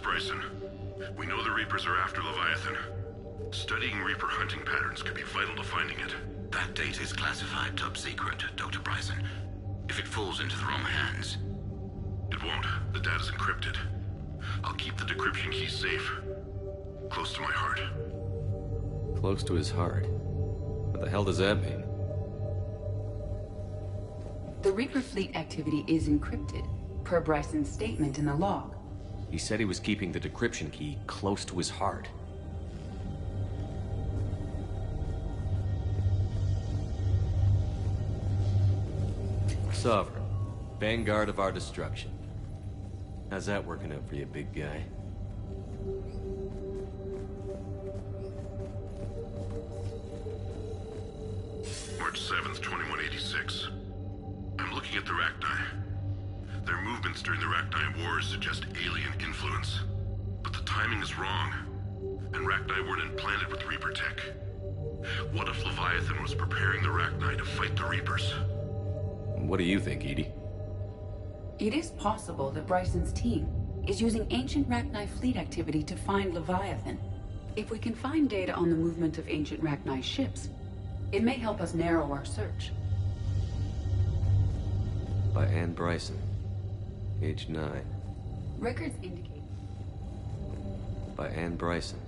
Bryson. We know the Reapers are after Leviathan. Studying Reaper hunting patterns could be vital to finding it. That data is classified top secret, Dr. Bryson. If it falls into the wrong hands... It won't. The data's encrypted. I'll keep the decryption key safe. Close to my heart. Close to his heart? What the hell does that mean? The Reaper fleet activity is encrypted, per Bryson's statement in the log. He said he was keeping the decryption key close to his heart. Sovereign, vanguard of our destruction. How's that working out for you, big guy? March 7th, 2186. I'm looking at the Rachni. Their movements during the Rachni Wars suggest alien influence. But the timing is wrong. And Rachni weren't implanted with Reaper tech. What if Leviathan was preparing the Rachni to fight the Reapers? What do you think, Edie? It is possible that Bryson's team is using ancient Rachni fleet activity to find Leviathan. If we can find data on the movement of ancient Rachni ships, it may help us narrow our search. By Anne Bryson, age 9. Records indicate... By Anne Bryson,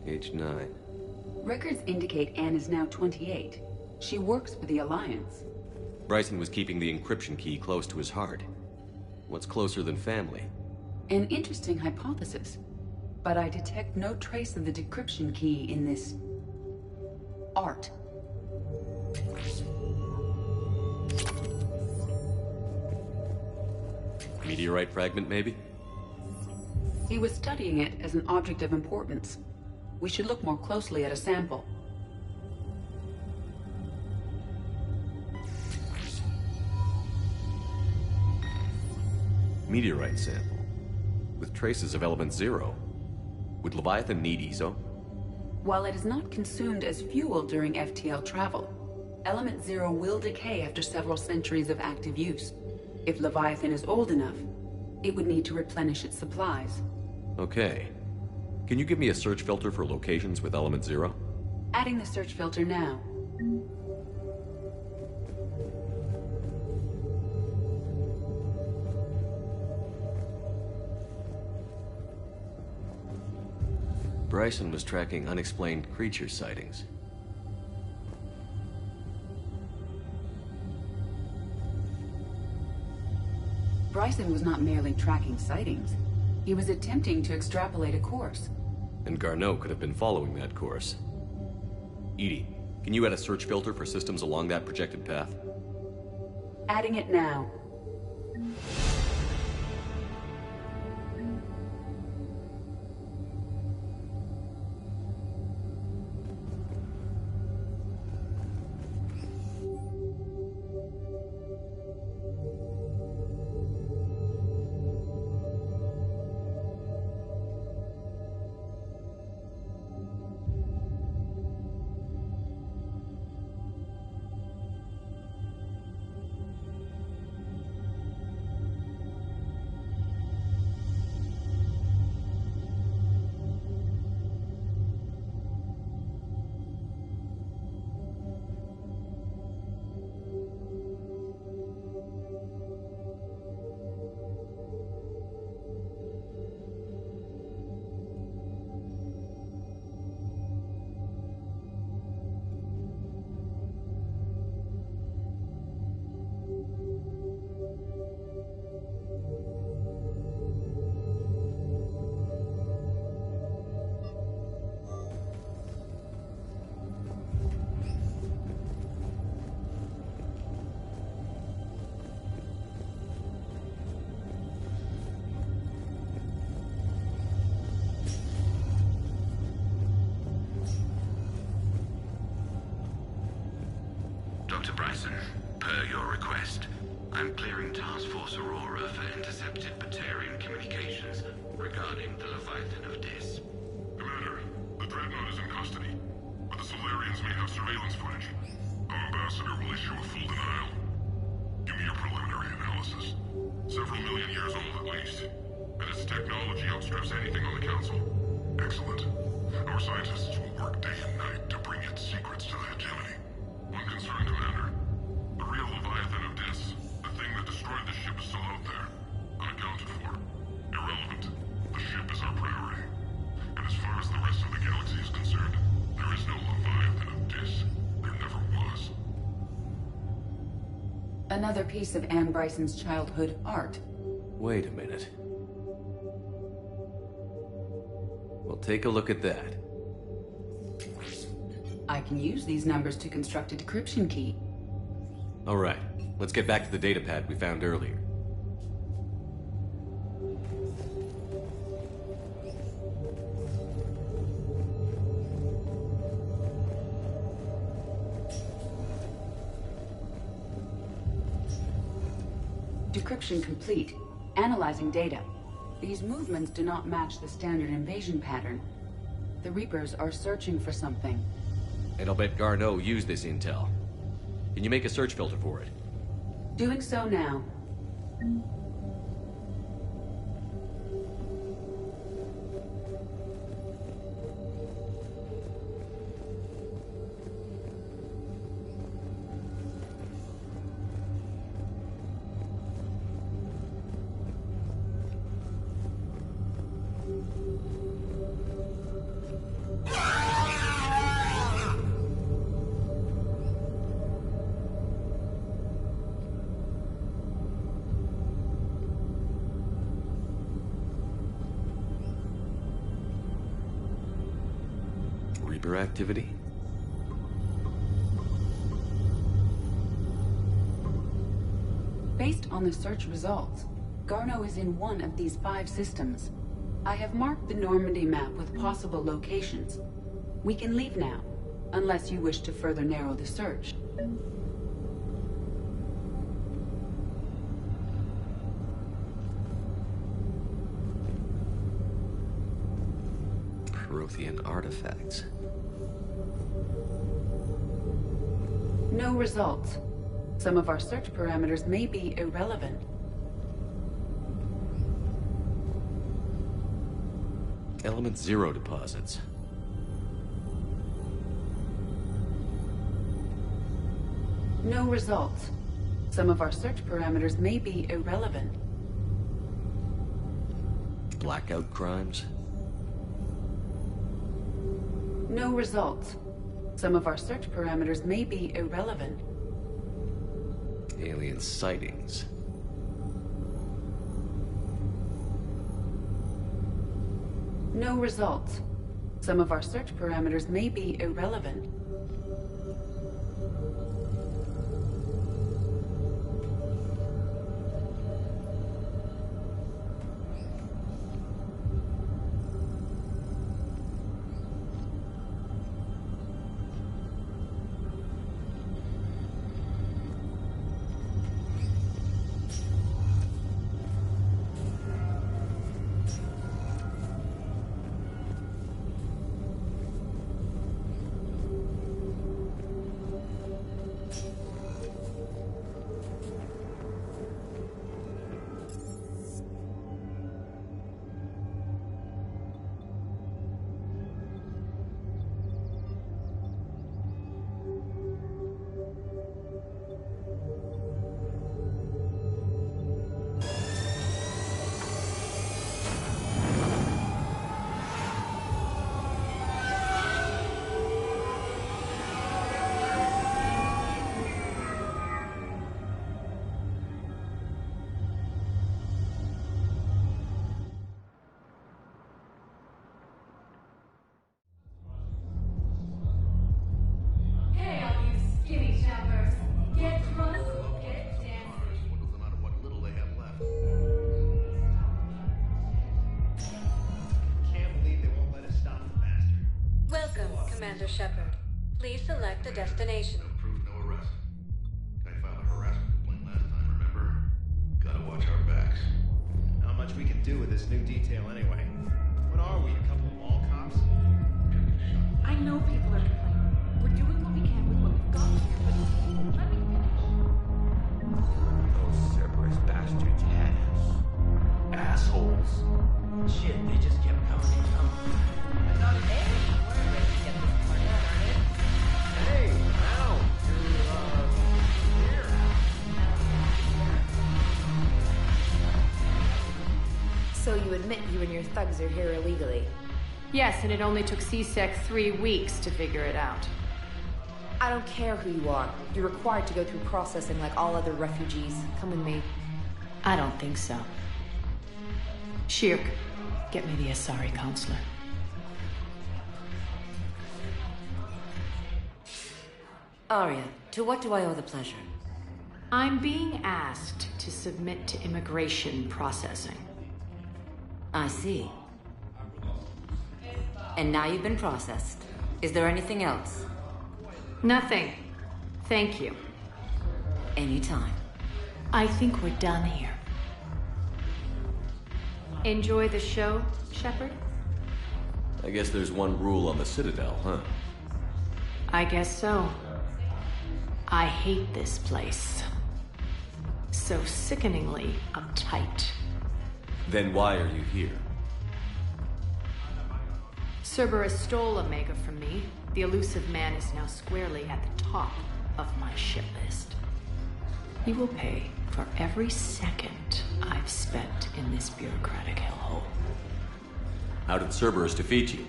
age 9. Records indicate Anne is now 28. She works for the Alliance. Bryson was keeping the encryption key close to his heart. What's closer than family? An interesting hypothesis, but I detect no trace of the decryption key in this... art. Meteorite fragment, maybe? He was studying it as an object of importance. We should look more closely at a sample. Meteorite sample, with traces of element 0. Would Leviathan need ESO? While it is not consumed as fuel during FTL travel, element 0 will decay after several centuries of active use. If Leviathan is old enough, it would need to replenish its supplies. Okay. Can you give me a search filter for locations with element 0? Adding the search filter now. Bryson was tracking unexplained creature sightings. Bryson was not merely tracking sightings. He was attempting to extrapolate a course. And Garneau could have been following that course. Edie, can you add a search filter for systems along that projected path? Adding it now. Dr. Bryson, per your request, I'm clearing Task Force Aurora for intercepted Batarian communications regarding the Leviathan of Dis. Commander, the Dreadnought is in custody, but the Solarians may have surveillance footage. Our ambassador will issue a full denial. Give me your preliminary analysis. Several million years old at least, and its technology outstrips anything on the Council. Excellent. Our scientists will work day and night to bring its secrets to the hegemony. One concern, Commander. The real Leviathan of Dis, the thing that destroyed the ship, is still out there. Unaccounted for. Irrelevant. The ship is our priority. And as far as the rest of the galaxy is concerned, there is no Leviathan of Dis. There never was. Another piece of Anne Bryson's childhood art. Wait a minute. Well, take a look at that. I can use these numbers to construct a decryption key. All right, let's get back to the data pad we found earlier. Decryption complete. Analyzing data. These movements do not match the standard invasion pattern. The Reapers are searching for something. And I'll bet Garneau used this intel. Can you make a search filter for it? Doing so now. Reaper activity? Based on the search results, Garneau is in one of these 5 systems. I have marked the Normandy map with possible locations. We can leave now, unless you wish to further narrow the search. Prothean artifacts. No results. Some of our search parameters may be irrelevant. Element 0 deposits. No results. Some of our search parameters may be irrelevant. Blackout crimes. No results. Some of our search parameters may be irrelevant. Alien sightings. No results. Some of our search parameters may be irrelevant. Commander Shepard. Please select a destination. Proof, no arrest. Guy filed a harassment complaint last time, remember? Gotta watch our backs. Not much we can do with this new detail anyway. What are we, a couple of mall cops? I know people are complaining. We're doing what we can with what we've got here, but let me finish. Those Cerberus bastards had us. Assholes. Shit, they just kept coming and coming. I thought it where did they get this part started? Hey, Al, you're, here. So you admit you and your thugs are here illegally? Yes, and it only took CSEC 3 weeks to figure it out. I don't care who you are. You're required to go through processing like all other refugees. Come with me. I don't think so. Shirk, get me the Asari counselor. Arya, to what do I owe the pleasure? I'm being asked to submit to immigration processing. I see. And now you've been processed. Is there anything else? Nothing. Thank you. Anytime. I think we're done here. Enjoy the show, Shepard? I guess there's one rule on the Citadel, huh? I guess so. I hate this place. So sickeningly uptight. Then why are you here? Cerberus stole Omega from me. The elusive man is now squarely at the top of my shit list. He will pay for every second I've spent in this bureaucratic hellhole. How did Cerberus defeat you?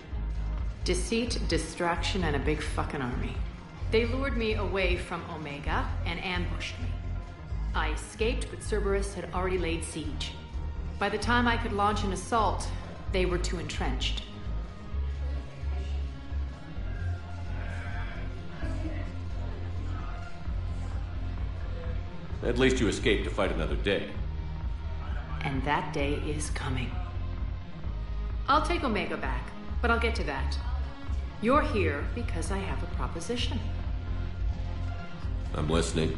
Deceit, distraction, and a big fucking army. They lured me away from Omega and ambushed me. I escaped, but Cerberus had already laid siege. By the time I could launch an assault, they were too entrenched. At least you escaped to fight another day. And that day is coming. I'll take Omega back, but I'll get to that. You're here because I have a proposition. I'm listening.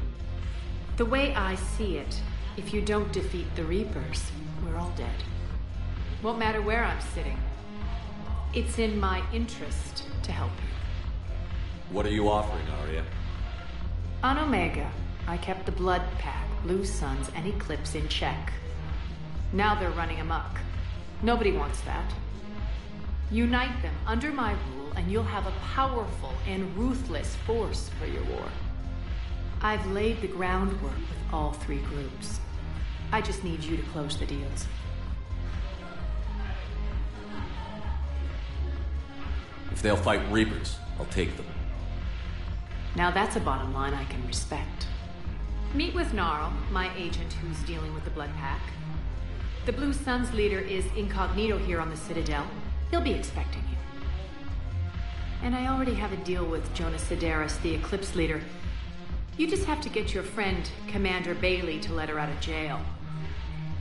The way I see it, if you don't defeat the Reapers, we're all dead. Won't matter where I'm sitting. It's in my interest to help you. What are you offering, Arya? On Omega, I kept the Blood Pack, Blue Suns, and Eclipse in check. Now they're running amok. Nobody wants that. Unite them under my rule, and you'll have a powerful and ruthless force for your war. I've laid the groundwork with all 3 groups. I just need you to close the deals. If they'll fight Reapers, I'll take them. Now that's a bottom line I can respect. Meet with Gnarl, my agent who's dealing with the Blood Pack. The Blue Suns leader is incognito here on the Citadel. He'll be expecting you. And I already have a deal with Jonas Sedaris, the Eclipse leader. You just have to get your friend, Commander Bailey, to let her out of jail.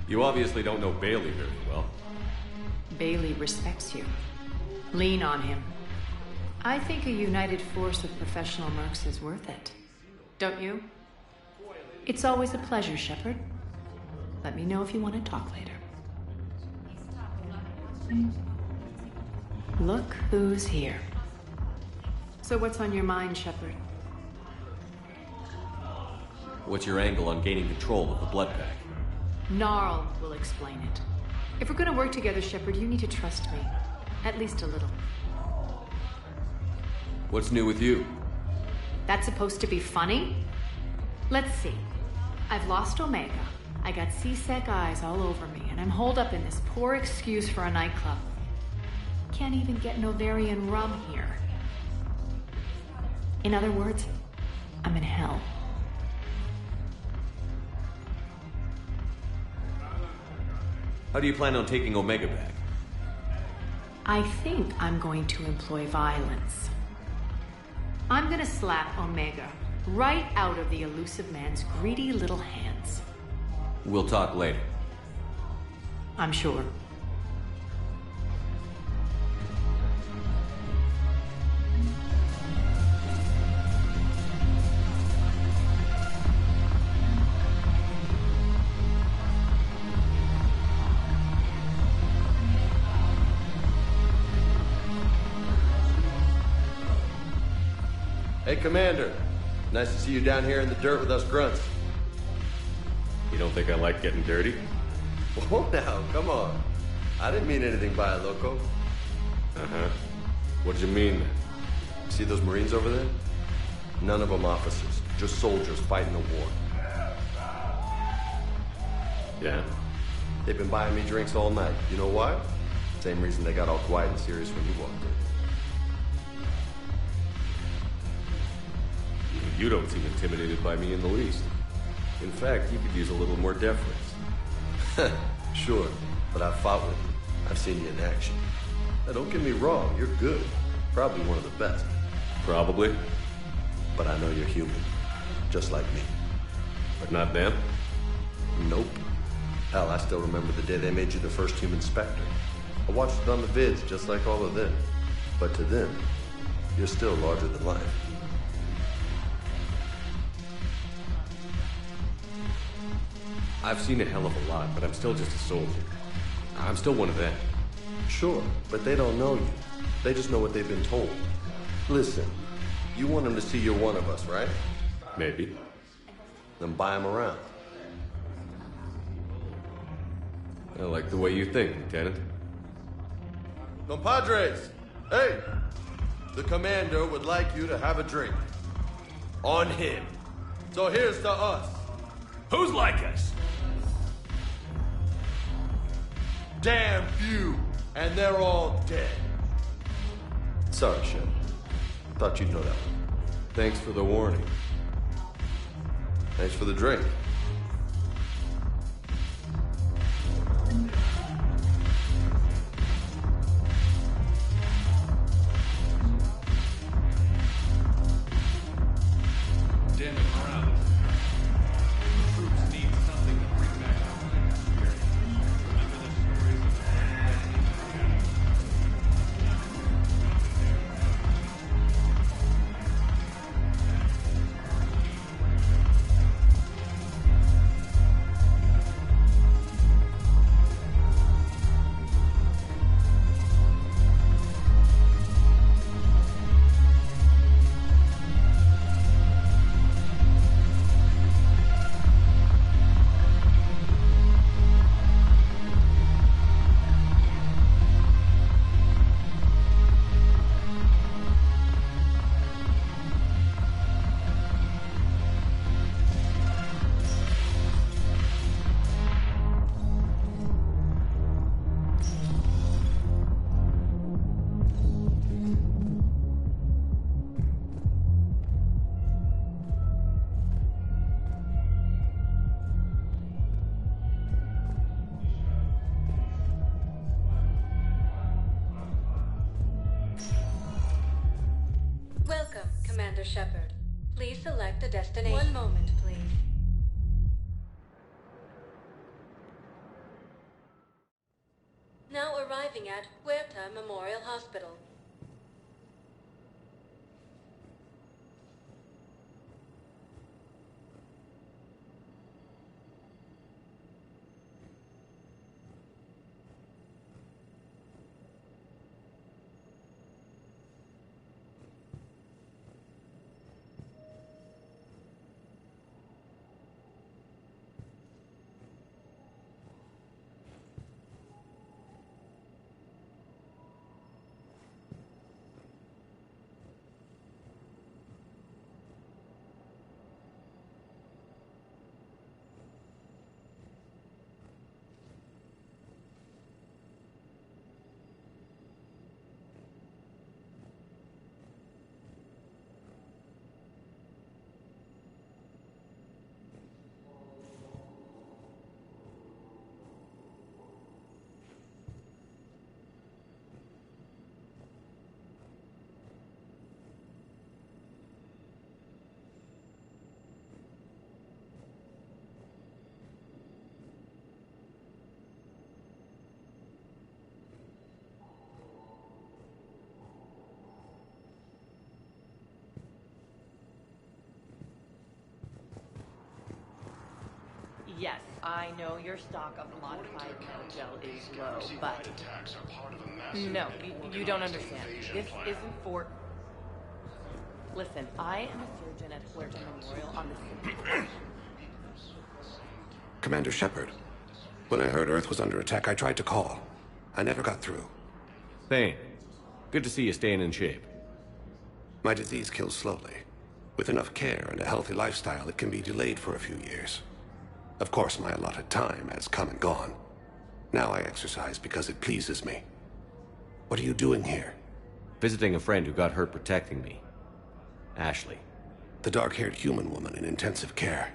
You obviously don't know Bailey very well. Bailey respects you. Lean on him. I think a united force of professional mercs is worth it. Don't you? It's always a pleasure, Shepard. Let me know if you want to talk later. Look who's here. So what's on your mind, Shepard? What's your angle on gaining control of the Blood Pack? Gnarl will explain it. If we're gonna work together, Shepard, you need to trust me. At least a little. What's new with you? That's supposed to be funny? Let's see. I've lost Omega. I got CSEC eyes all over me, and I'm holed up in this poor excuse for a nightclub. Can't even get Novarian rum here. In other words, I'm in hell. How do you plan on taking Omega back? I think I'm going to employ violence. I'm gonna slap Omega right out of the elusive man's greedy little hands. We'll talk later. I'm sure. Hey, Commander. Nice to see you down here in the dirt with us grunts. You don't think I like getting dirty? Whoa now, come on. I didn't mean anything by it, loco. Uh-huh. What did you mean? See those Marines over there? None of them officers, just soldiers fighting a war. Yeah? They've been buying me drinks all night. You know why? Same reason they got all quiet and serious when you walked in. You don't seem intimidated by me in the least. In fact, you could use a little more deference. Sure, but I've fought with you. I've seen you in action. Now, don't get me wrong, you're good. Probably one of the best. Probably. But I know you're human. Just like me. But not them? Nope. Hell, I still remember the day they made you the first human Spectre. I watched it on the vids, just like all of them. But to them, you're still larger than life. I've seen a hell of a lot, but I'm still just a soldier. I'm still one of them. Sure, but they don't know you. They just know what they've been told. Listen, you want them to see you're one of us, right? Maybe. Then buy them around. I like the way you think, Lieutenant. Compadres! Hey! The commander would like you to have a drink. On him. So here's to us. Who's like us? Damn few, and they're all dead. Sorry, Shep. Thought you'd know that one. Thanks for the warning. Thanks for the drink. Damn it, morale. The troops need something to bring back our fighting spirit. Remember the stories of Welcome, Commander Shepard. Please select a destination. One moment, please. Now arriving at Huerta Memorial Hospital. Yes, I know your stock of modified gel is low, but... No, you don't understand. This isn't for... Listen, I am a surgeon at Huerta Memorial on the... Commander Shepard, when I heard Earth was under attack, I tried to call. I never got through. Thane, good to see you staying in shape. My disease kills slowly. With enough care and a healthy lifestyle, it can be delayed for a few years. Of course, my allotted time has come and gone. Now I exercise because it pleases me. What are you doing here? Visiting a friend who got hurt protecting me. Ashley. The dark-haired human woman in intensive care.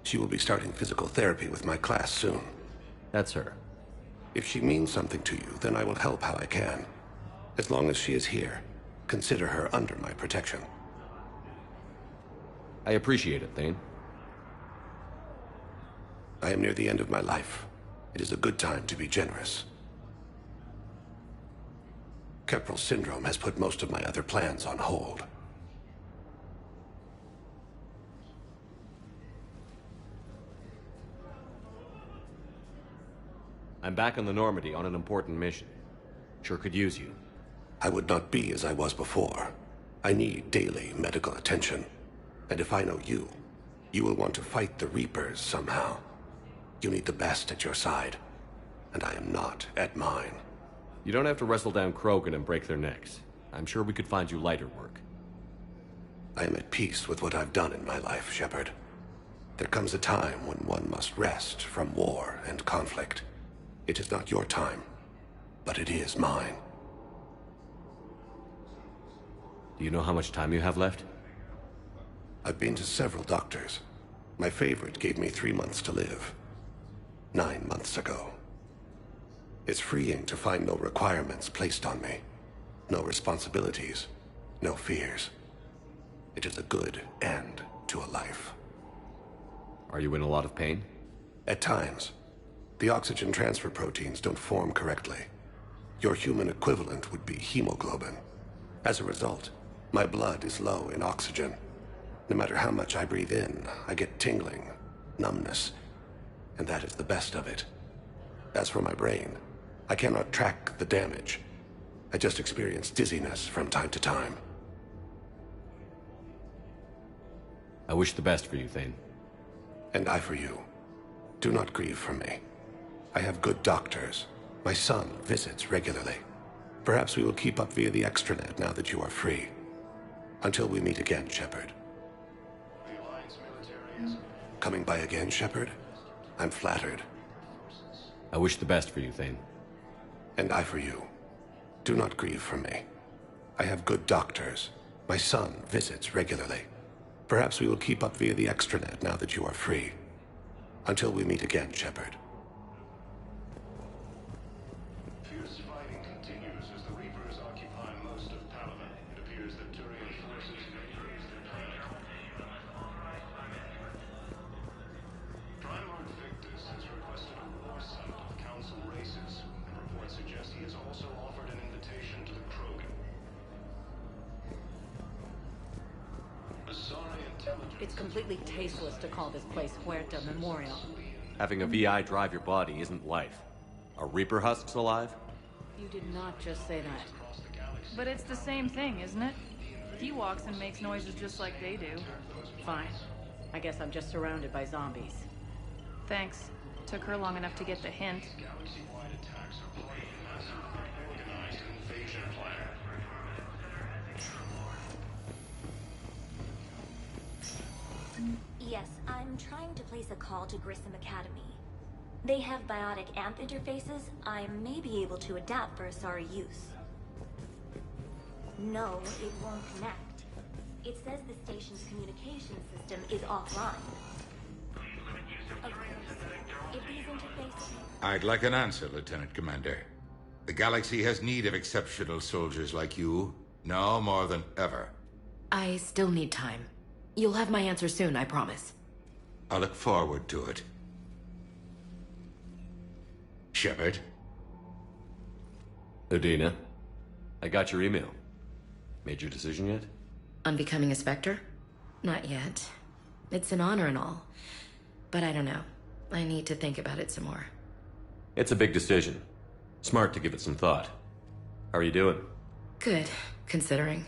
She will be starting physical therapy with my class soon. That's her. If she means something to you, then I will help how I can. As long as she is here, consider her under my protection. I appreciate it, Thane. I am near the end of my life. It is a good time to be generous. Keprel syndrome has put most of my other plans on hold. I'm back on the Normandy on an important mission. Sure could use you. I would not be as I was before. I need daily medical attention. And if I know you, you will want to fight the Reapers somehow. You need the best at your side, and I am not at mine. You don't have to wrestle down Krogan and break their necks. I'm sure we could find you lighter work. I am at peace with what I've done in my life, Shepard. There comes a time when one must rest from war and conflict. It is not your time, but it is mine. Do you know how much time you have left? I've been to several doctors. My favorite gave me 3 months to live. 9 months ago. It's freeing to find no requirements placed on me. No responsibilities. No fears. It is a good end to a life. Are you in a lot of pain? At times. The oxygen transfer proteins don't form correctly. Your human equivalent would be hemoglobin. As a result, my blood is low in oxygen. No matter how much I breathe in, I get tingling, numbness, and that is the best of it. As for my brain, I cannot track the damage. I just experience dizziness from time to time. I wish the best for you, Thane. And I for you. Do not grieve for me. I have good doctors. My son visits regularly. Perhaps we will keep up via the extranet now that you are free. Until we meet again, Shepard. Coming by again, Shepard? I'm flattered. I wish the best for you, Thane. And I for you. Do not grieve for me. I have good doctors. My son visits regularly. Perhaps we will keep up via the extranet now that you are free. Until we meet again, Shepard. Fierce fighting continues as the Reapers occupy most of Palaven. It appears that Turian forces may raise their planet. Primarch Victus has requested a war summit of Council races, and reports suggest he has also offered an invitation to the Krogan. It's completely tasteless to call this place Huerta Memorial. Having a VI drive your body isn't life. Are Reaper husks alive? You did not just say that. But it's the same thing, isn't it? He walks and makes noises just like they do. Fine. I guess I'm just surrounded by zombies. Thanks. Took her long enough to get the hint. Galaxy-wide attacks are part of a massive, organized invasion plan. Yes, I'm trying to place a call to Grissom Academy. They have biotic AMP interfaces I may be able to adapt for Asari use. No, it won't connect. It says the station's communication system is offline. Of course, if these interfaces... I'd like an answer, Lieutenant Commander. The galaxy has need of exceptional soldiers like you, now more than ever. I still need time. You'll have my answer soon, I promise. I look forward to it. Shepard? Udina, I got your email. Made your decision yet? On becoming a Spectre? Not yet. It's an honor and all. But I don't know. I need to think about it some more. It's a big decision. Smart to give it some thought. How are you doing? Good, considering.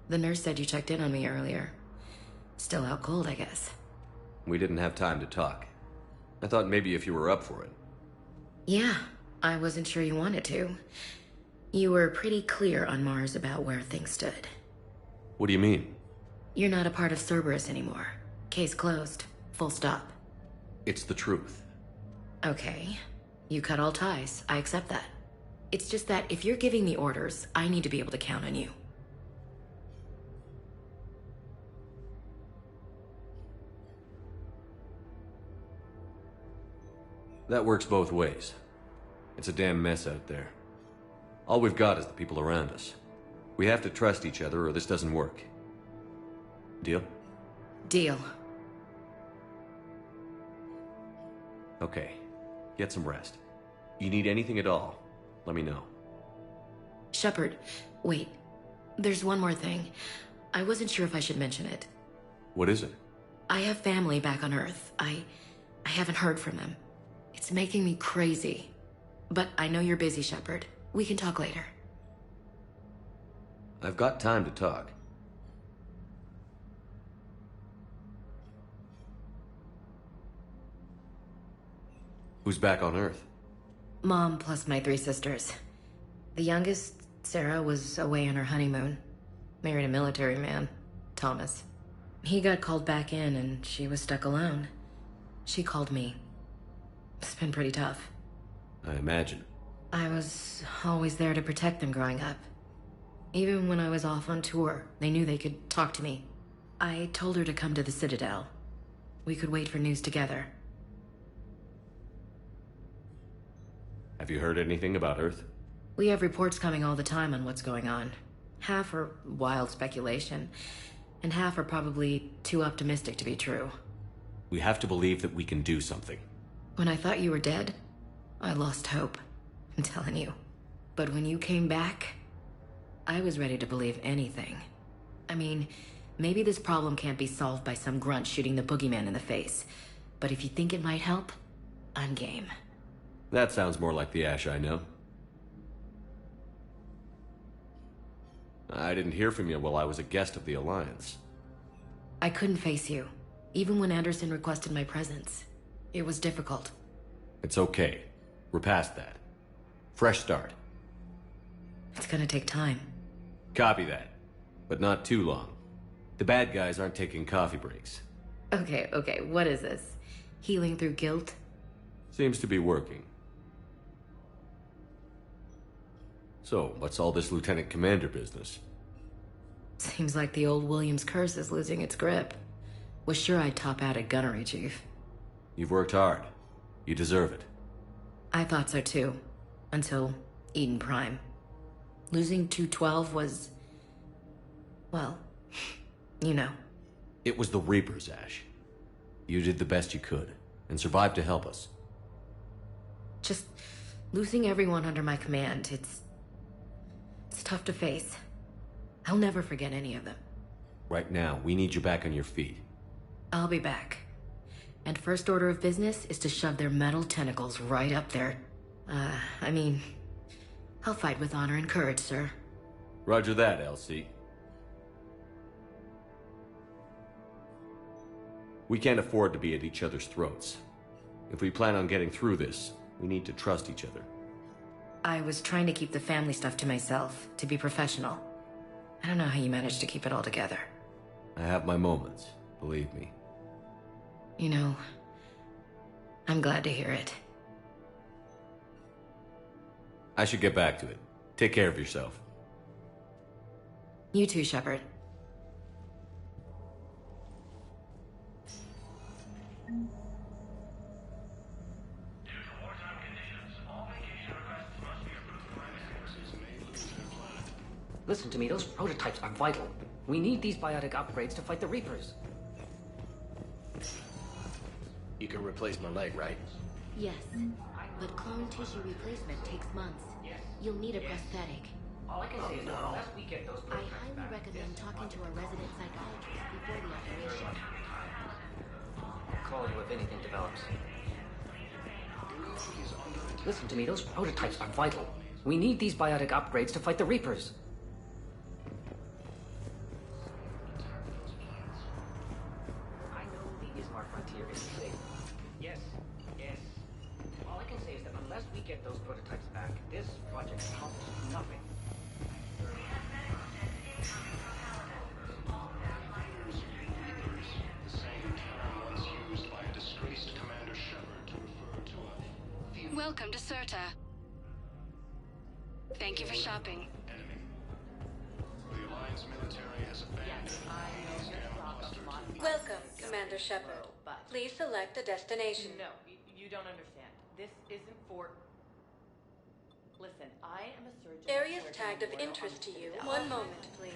The nurse said you checked in on me earlier. Still out cold, I guess. We didn't have time to talk. I thought maybe if you were up for it. Yeah, I wasn't sure you wanted to. You were pretty clear on Mars about where things stood. What do you mean? You're not a part of Cerberus anymore. Case closed. Full stop. It's the truth. Okay. You cut all ties. I accept that. It's just that if you're giving me orders, I need to be able to count on you. That works both ways. It's a damn mess out there. All we've got is the people around us. We have to trust each other or this doesn't work. Deal? Deal. Okay. Get some rest. You need anything at all, let me know. Shepard, wait. There's one more thing. I wasn't sure if I should mention it. What is it? I have family back on Earth. I haven't heard from them. It's making me crazy. But I know you're busy, Shepard. We can talk later. I've got time to talk. Who's back on Earth? Mom plus my 3 sisters. The youngest, Sarah, was away on her honeymoon. Married a military man, Thomas. He got called back in and she was stuck alone. She called me. It's been pretty tough. I imagine. I was always there to protect them growing up. Even when I was off on tour, they knew they could talk to me. I told her to come to the Citadel. We could wait for news together. Have you heard anything about Earth? We have reports coming all the time on what's going on. Half are wild speculation, and half are probably too optimistic to be true. We have to believe that we can do something. When I thought you were dead, I lost hope. I'm telling you. But when you came back, I was ready to believe anything. I mean, maybe this problem can't be solved by some grunt shooting the boogeyman in the face. But if you think it might help, I'm game. That sounds more like the Ash I know. I didn't hear from you while I was a guest of the Alliance. I couldn't face you, even when Anderson requested my presence. It was difficult. It's okay. We're past that. Fresh start. It's gonna take time. Copy that. But not too long. The bad guys aren't taking coffee breaks. Okay, what is this? Healing through guilt? Seems to be working. So, what's all this Lieutenant Commander business? Seems like the old Williams curse is losing its grip. Was sure I'd top out at gunnery, Chief. You've worked hard. You deserve it. I thought so too. Until Eden Prime. Losing 212 was... well, you know. It was the Reapers, Ash. You did the best you could, and survived to help us. Just losing everyone under my command, it's tough to face. I'll never forget any of them. Right now, we need you back on your feet. I'll be back. And first order of business is to shove their metal tentacles right up there. I mean, I'll fight with honor and courage, sir. Roger that, LC. We can't afford to be at each other's throats. If we plan on getting through this, we need to trust each other. I was trying to keep the family stuff to myself, to be professional. I don't know how you managed to keep it all together. I have my moments, believe me. You know, I'm glad to hear it. I should get back to it. Take care of yourself. You too, Shepard. Listen to me, those prototypes are vital. We need these biotic upgrades to fight the Reapers. You can replace my leg, right? Yes, but clone tissue replacement takes months. You'll need a prosthetic. All I can say is that unless we get those I highly recommend talking to a resident psychiatrist before the operation. I'll call you if anything develops. Listen to me, those prototypes are vital. We need these biotic upgrades to fight the Reapers. I know the Ismar frontier isn't safe. Yes. All I can say is that unless we get those prototypes back, this project accomplishes nothing. The same term once used by a disgraced Commander Shepard to refer to a... Welcome to Serta. Thank you for shopping. The Alliance military has abandoned... Welcome, Commander Shepard. Please select a destination. No, you don't understand. This isn't for... Listen, I am a surgeon... Areas tagged of interest to you. One moment, please.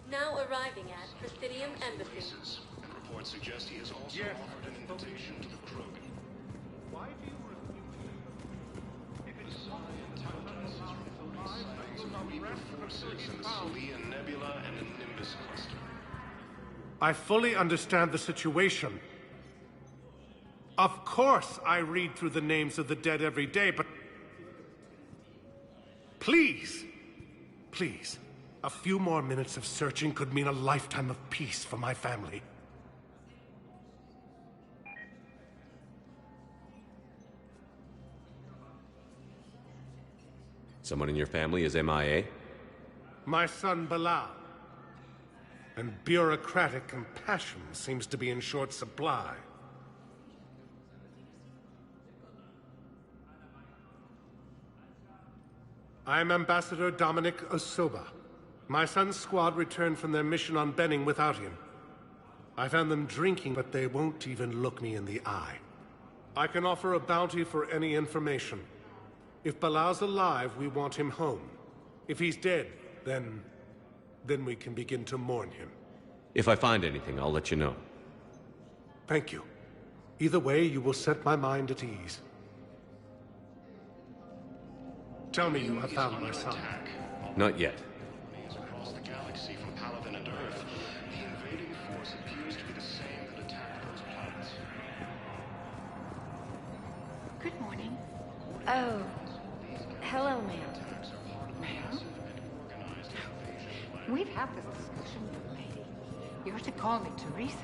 Now arriving at Presidium Embassy. And reports suggest he has also offered an invitation to the Krogan. Why do you refuse? If it's not Reaper forces in the Celia Nebula and the Nimbus cluster. I fully understand the situation. Of course I read through the names of the dead every day, but... Please! Please. A few more minutes of searching could mean a lifetime of peace for my family. Someone in your family is MIA? My son Bilal. And bureaucratic compassion seems to be in short supply. I'm Ambassador Dominic Osoba. My son's squad returned from their mission on Benning without him. I found them drinking, but they won't even look me in the eye. I can offer a bounty for any information. If Bilal's alive, we want him home. If he's dead, then we can begin to mourn him. If I find anything, I'll let you know. Thank you. Either way, you will set my mind at ease. Tell me you have found my son. Not yet. Across the galaxy from Paladin and Earth, the invading force appears to be the same that attacked those planets. Good morning. Oh. Hello, ma'am. Ma'am? We've had this discussion, young lady. You're to call me Teresa.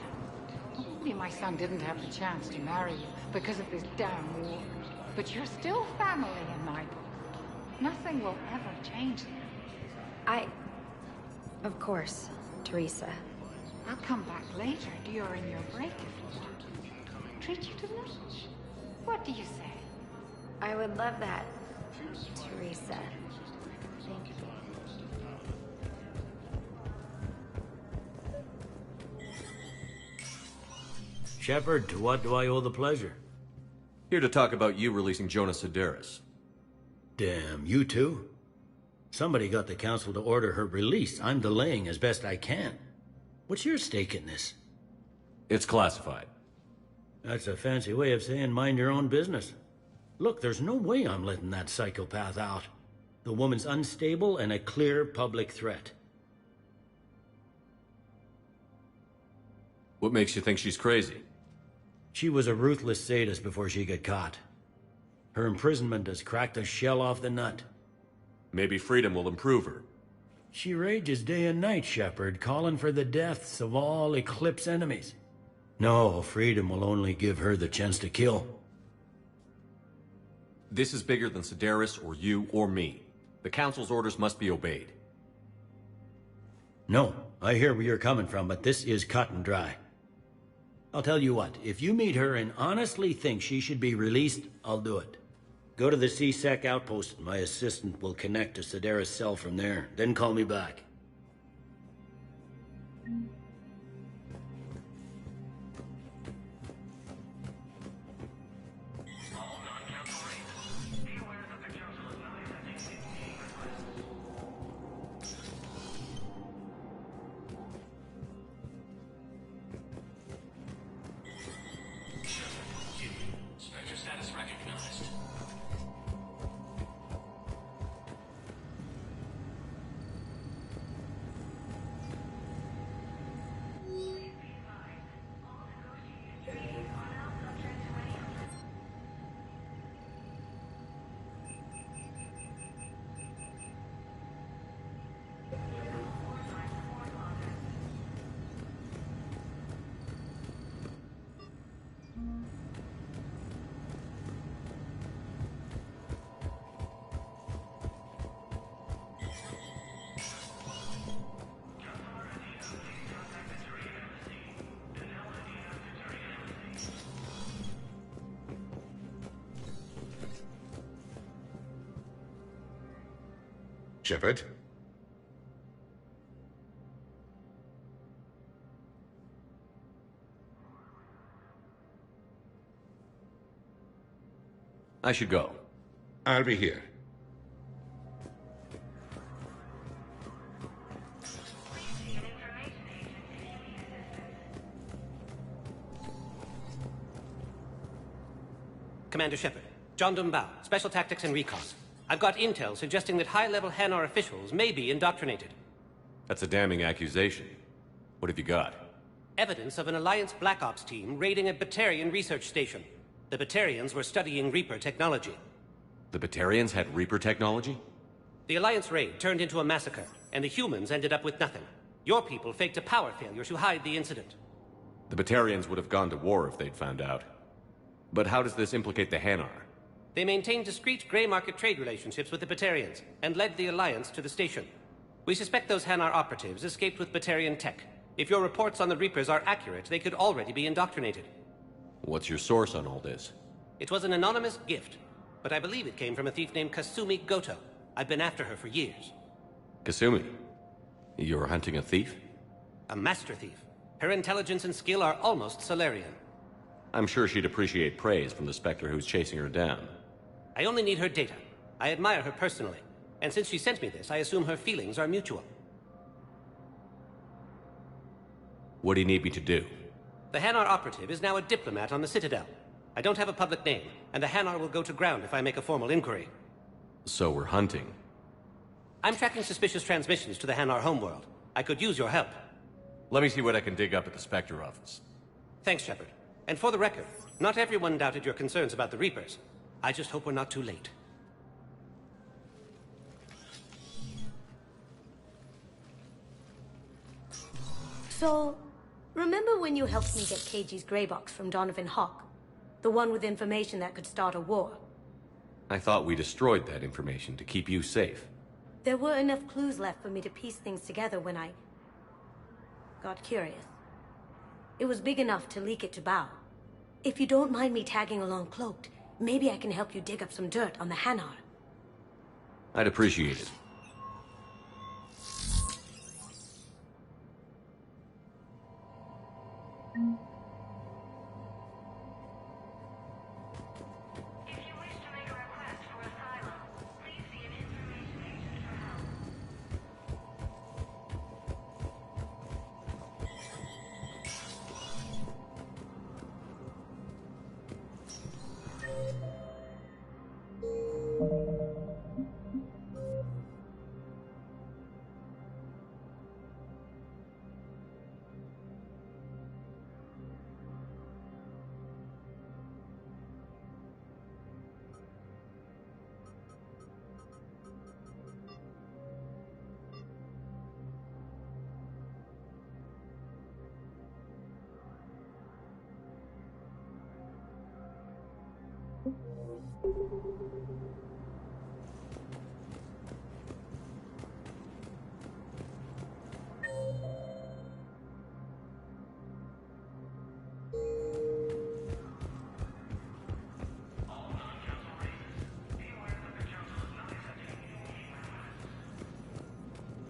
Only my son didn't have the chance to marry you because of this damn war. But you're still family in my book. Nothing will ever change that. Of course, Teresa. I'll come back later during your break if you want. Treat you to lunch. What do you say? I would love that, Teresa. Thank you. Shepard, to what do I owe the pleasure? Here to talk about you releasing Jonas Sedaris. Damn, you too? Somebody got the council to order her release. I'm delaying as best I can. What's your stake in this? It's classified. That's a fancy way of saying mind your own business. Look, there's no way I'm letting that psychopath out. The woman's unstable and a clear public threat. What makes you think she's crazy? She was a ruthless sadist before she got caught. Her imprisonment has cracked the shell off the nut. Maybe freedom will improve her. She rages day and night, Shepard, calling for the deaths of all Eclipse enemies. No, freedom will only give her the chance to kill. This is bigger than Sedaris or you or me. The Council's orders must be obeyed. No, I hear where you're coming from, but this is cut and dry. I'll tell you what, if you meet her and honestly think she should be released, I'll do it. Go to the C-Sec outpost. My assistant will connect to Sedaris' cell from there. Then call me back. Shepard? I should go. I'll be here. Commander Shepard, John Dumbao, Special Tactics and Recon. I've got intel suggesting that high-level Hanar officials may be indoctrinated. That's a damning accusation. What have you got? Evidence of an Alliance Black Ops team raiding a Batarian research station. The Batarians were studying Reaper technology. The Batarians had Reaper technology? The Alliance raid turned into a massacre, and the humans ended up with nothing. Your people faked a power failure to hide the incident. The Batarians would have gone to war if they'd found out. But how does this implicate the Hanar? They maintained discreet gray market trade relationships with the Batarians, and led the Alliance to the station. We suspect those Hanar operatives escaped with Batarian tech. If your reports on the Reapers are accurate, they could already be indoctrinated. What's your source on all this? It was an anonymous gift, but I believe it came from a thief named Kasumi Goto. I've been after her for years. Kasumi? You're hunting a thief? A master thief. Her intelligence and skill are almost Solarian. I'm sure she'd appreciate praise from the Spectre who's chasing her down. I only need her data. I admire her personally, and since she sent me this, I assume her feelings are mutual. What do you need me to do? The Hanar operative is now a diplomat on the Citadel. I don't have a public name, and the Hanar will go to ground if I make a formal inquiry. So we're hunting. I'm tracking suspicious transmissions to the Hanar homeworld. I could use your help. Let me see what I can dig up at the Spectre office. Thanks, Shepard. And for the record, not everyone doubted your concerns about the Reapers. I just hope we're not too late. So, remember when you helped me get KG's grey box from Donovan Hawk? The one with information that could start a war? I thought we destroyed that information to keep you safe. There were enough clues left for me to piece things together when I got curious. It was big enough to leak it to Bao. If you don't mind me tagging along cloaked, maybe I can help you dig up some dirt on the Hanar. I'd appreciate it.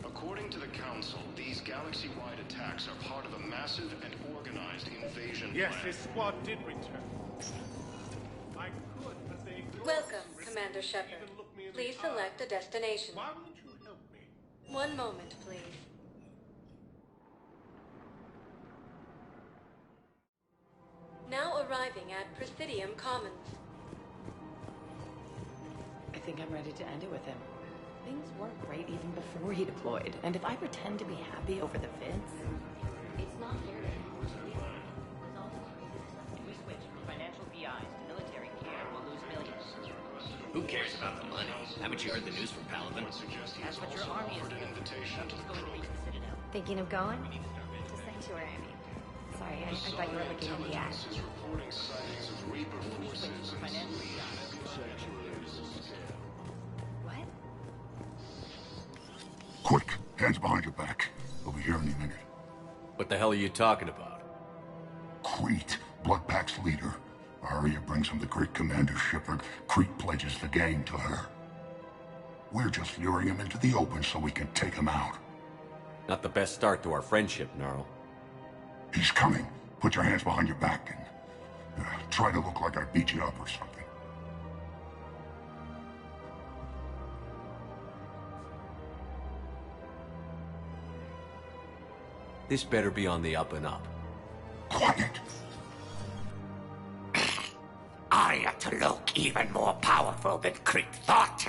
According to the Council, these galaxy-wide attacks are part of a massive and organized invasion Yes, plan. his squad did return. I could, but they... Welcome, Commander Shepard. Please select a destination. Why won't you help me? One moment, please. Now arriving at Presidium Commons. I think I'm ready to end it with him. Things weren't great even before he deployed, and if I pretend to be happy over the vids, it's not fair to him. If we switch from financial VIs to military care, we'll lose millions. Who cares about the money? Haven't you heard the news from Paladin? That's what your army is doing. Just going to reach the Citadel. Thinking of going? To Sanctuary, I mean. Sorry, I thought you were looking at the ad. Reporting sightings of Reaper forces in What? Quick, hands behind your back. We'll be here any minute. What the hell are you talking about? Crete, Bloodpack's leader. Arya brings him the great Commander Shepard. Crete pledges the gang to her. We're just luring him into the open so we can take him out. Not the best start to our friendship, Gnarl. He's coming. Put your hands behind your back and try to look like I beat you up or something. This better be on the up and up. Quiet! Arya to look even more powerful than Crete thought.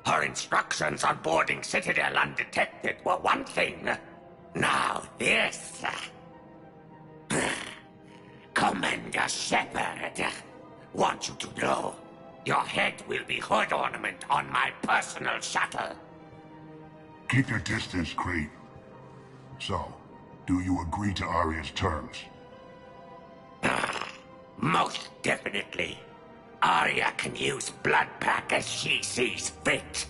Her instructions on boarding Citadel undetected were one thing. Now this. Commander Shepard, want you to know, your head will be hood ornament on my personal shuttle. Keep your distance, Crete. So, do you agree to Arya's terms? Most definitely. Arya can use Bloodpack as she sees fit.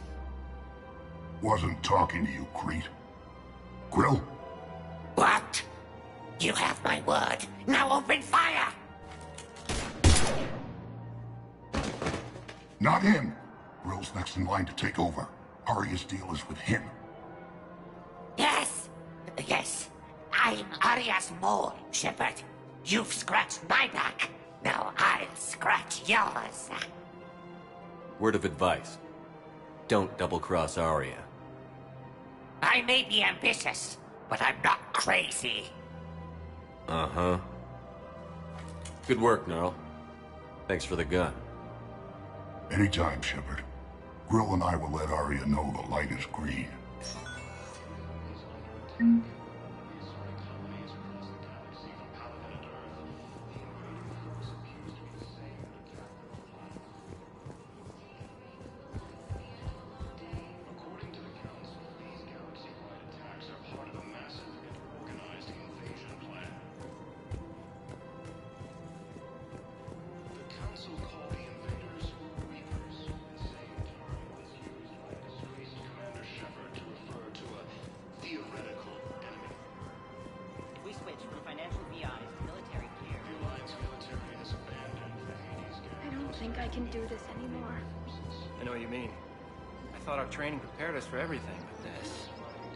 Wasn't talking to you, Crete. Grill? What? You have my word. Now open fire! Not him. Grill's next in line to take over. Arya's deal is with him. Yes. Yes. I'm Arya's mole, Shepard. You've scratched my back. Now I'll scratch yours. Word of advice. Don't double-cross Arya. I may be ambitious, but I'm not crazy. Uh-huh. Good work, Gnarl. Thanks for the gun. Anytime, Shepard. Grill and I will let Arya know the light is green. I can do this anymore. I know what you mean. I thought our training prepared us for everything, but this...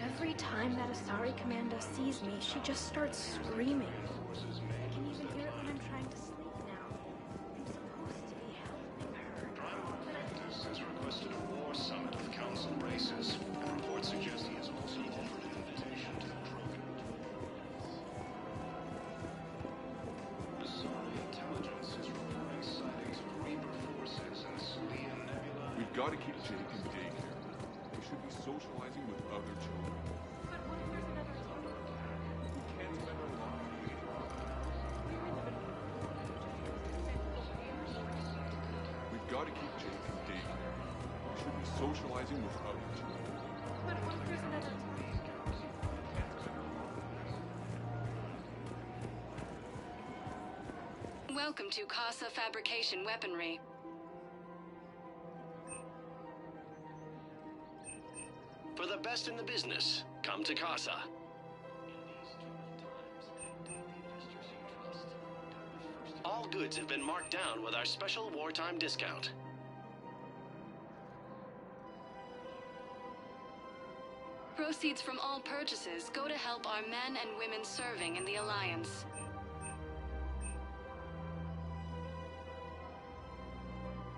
Every time that Asari Commando sees me, she just starts screaming. I can even hear it when I'm trying to sleep now. I'm supposed to be helping her. Practice has requested a war summit with council races, and reports suggest he has also offered an invitation to the Krogan. Asari intelligence is reporting sightings of Reaper forces in Salian Nebula. We've got to keep Jake in daycare. They should be socializing with other children. But what if there's another team? We can't spend our lives waiting. We've got to keep Jake in daycare. They should be socializing with other children. But what if there's another team? Welcome to Casa Fabrication Weaponry. For the best in the business, come to Casa. All goods have been marked down with our special wartime discount. Proceeds from all purchases go to help our men and women serving in the Alliance.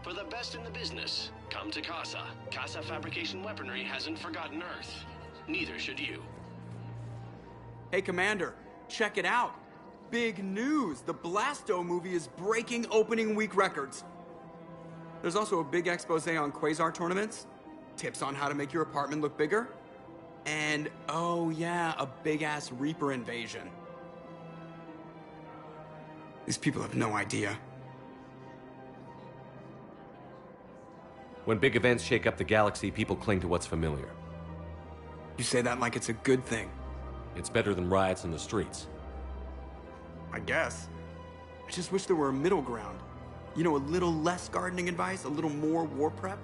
For the best in the business, come to Casa. Casa Fabrication Weaponry hasn't forgotten Earth. Neither should you. Hey, Commander, check it out. Big news! The Blasto movie is breaking opening week records. There's also a big expose on Quasar tournaments, tips on how to make your apartment look bigger, and, oh yeah, a big-ass Reaper invasion. These people have no idea. When big events shake up the galaxy, people cling to what's familiar. You say that like it's a good thing. It's better than riots in the streets. I guess. I just wish there were a middle ground. You know, a little less gardening advice, a little more war prep.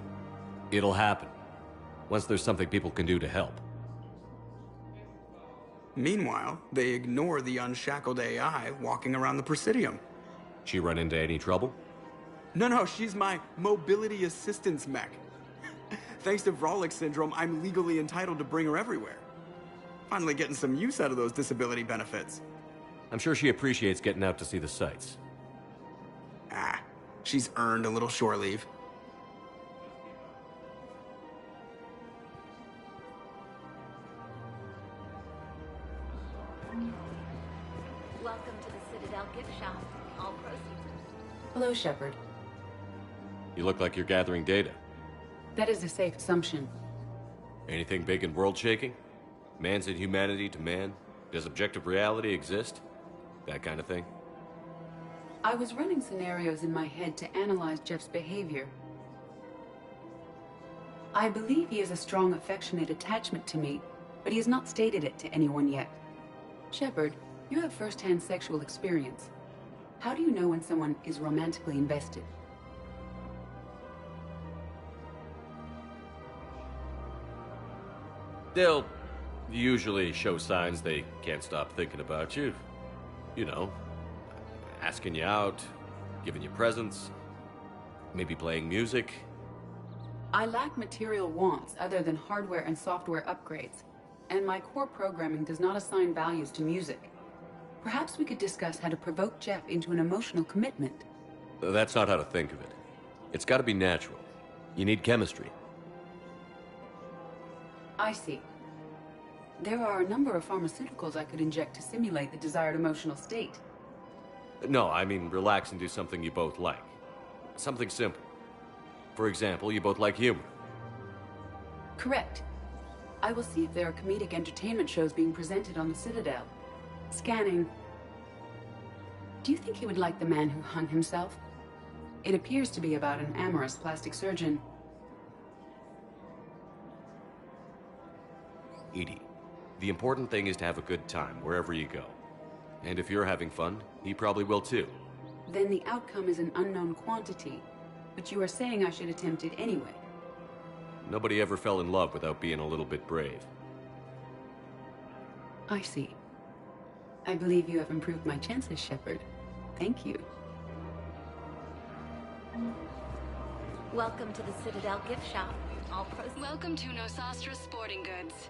It'll happen. Once there's something people can do to help. Meanwhile, they ignore the unshackled AI walking around the Presidium. She run into any trouble? No, she's my mobility assistance mech. Thanks to Vrolic syndrome, I'm legally entitled to bring her everywhere. Finally getting some use out of those disability benefits. I'm sure she appreciates getting out to see the sights. Ah, she's earned a little shore leave. Welcome to the Citadel gift shop. All proceeds. Hello, Shepard. You look like you're gathering data. That is a safe assumption. Anything big and world-shaking? Man's inhumanity to man? Does objective reality exist? That kind of thing? I was running scenarios in my head to analyze Jeff's behavior. I believe he has a strong affectionate attachment to me, but he has not stated it to anyone yet. Shepard, you have first-hand sexual experience. How do you know when someone is romantically invested? They'll usually show signs they can't stop thinking about you. You know, asking you out, giving you presents, maybe playing music. I lack material wants other than hardware and software upgrades, and my core programming does not assign values to music. Perhaps we could discuss how to provoke Jeff into an emotional commitment. That's not how to think of it. It's got to be natural. You need chemistry. I see. There are a number of pharmaceuticals I could inject to simulate the desired emotional state. No, I mean relax and do something you both like. Something simple. For example, you both like humor. Correct. I will see if there are comedic entertainment shows being presented on the Citadel. Scanning. Do you think he would like The Man Who Hung Himself? It appears to be about an amorous plastic surgeon. Edie, the important thing is to have a good time wherever you go. And if you're having fun, he probably will too. Then the outcome is an unknown quantity, but you are saying I should attempt it anyway. Nobody ever fell in love without being a little bit brave. I see. I believe you have improved my chances, Shepard. Thank you. Welcome to the Citadel gift shop. All proceeds. Welcome to Nosastra Sporting Goods.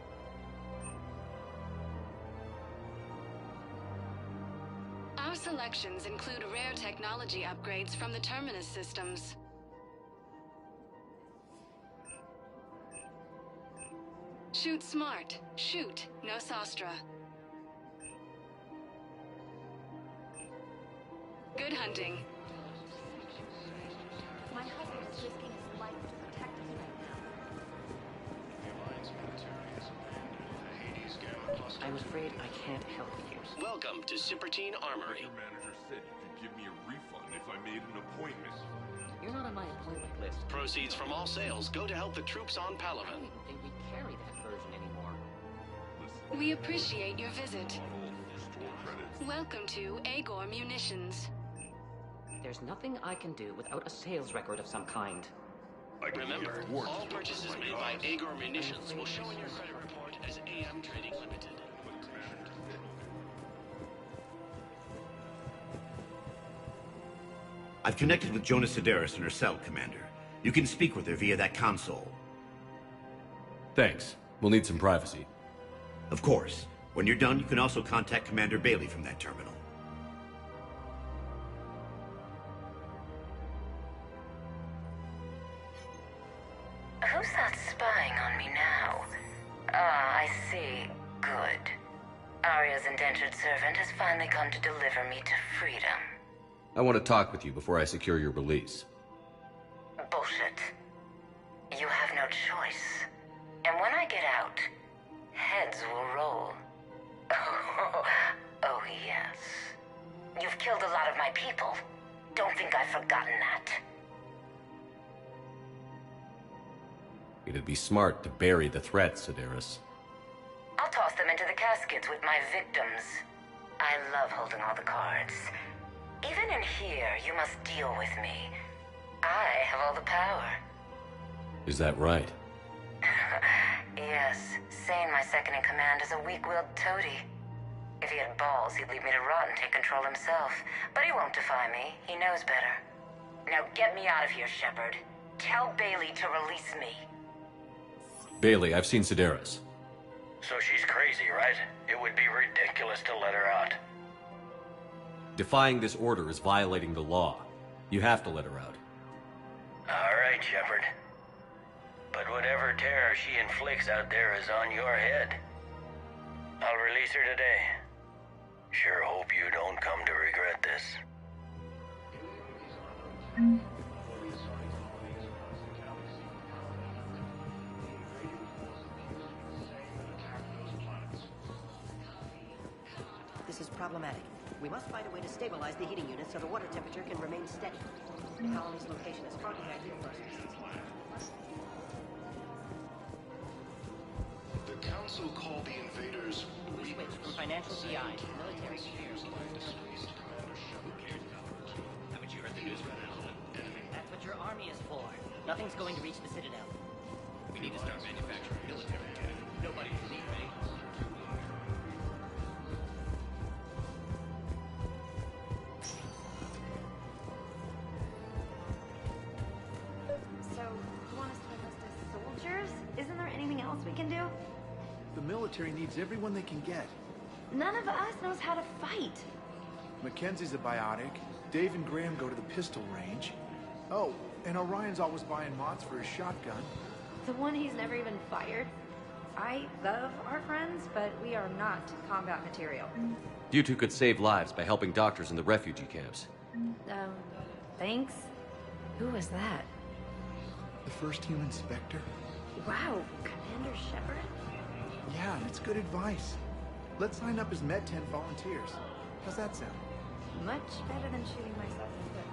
Our selections include rare technology upgrades from the Terminus systems. Shoot smart. Shoot Nosastra. Good hunting. My husband is risking his life to protect us right now. I'm afraid I can't help you. Welcome to Sippertine Armory. Your manager said you could give me a refund if I made an appointment. You're not on my appointment list. Proceeds from all sales go to help the troops on I Palaven. don't even think we carry that version anymore. We appreciate your visit. Store credits. Welcome to Agor Munitions. There's nothing I can do without a sales record of some kind. Remember, all purchases made by Agor Munitions will show in your credit report as AM Trading Limited. I've connected with Jonas Sedaris in her cell, Commander. You can speak with her via that console. Thanks. We'll need some privacy. Of course. When you're done, you can also contact Commander Bailey from that terminal. Who's that spying on me now? Ah, I see. Good. Arya's indentured servant has finally come to deliver me to freedom. I want to talk with you before I secure your release. Bullshit. You have no choice. And when I get out, heads will roll. Oh, yes. You've killed a lot of my people. Don't think I've forgotten that. It'd be smart to bury the threat, Sedaris. I'll toss them into the caskets with my victims. I love holding all the cards. Even in here, you must deal with me. I have all the power. Is that right? Yes, Sane, my second-in-command, is a weak-willed toady. If he had balls, he'd leave me to rot and take control himself. But he won't defy me. He knows better. Now get me out of here, Shepard. Tell Bailey to release me. Bailey, I've seen Sedaris. So she's crazy, right? It would be ridiculous to let her out. Defying this order is violating the law. You have to let her out. All right, Shepard. But whatever terror she inflicts out there is on your head. I'll release her today. Sure hope you don't come to regret this. This is problematic. We must find a way to stabilize the heating unit so the water temperature can remain steady. The colony's location is far behind the The Council called the invaders Switch from financial CI to military. Haven't you heard the news by now? That's what your army is for. Nothing's going to reach the Citadel. We need to start manufacturing military tech. Nobody can beat me. So, you want us to enlist as soldiers? Isn't there anything else we can do? The military needs everyone they can get. None of us knows how to fight. Mackenzie's a biotic. Dave and Graham go to the pistol range. Oh, and Orion's always buying mods for his shotgun. The one he's never even fired. I love our friends, but we are not combat material. You two could save lives by helping doctors in the refugee camps. Thanks? Who was that? The first human Spectre? Wow, Commander Shepard? Yeah, and it's good advice. Let's sign up as Med 10 volunteers. How's that sound? Much better than shooting myself in the foot.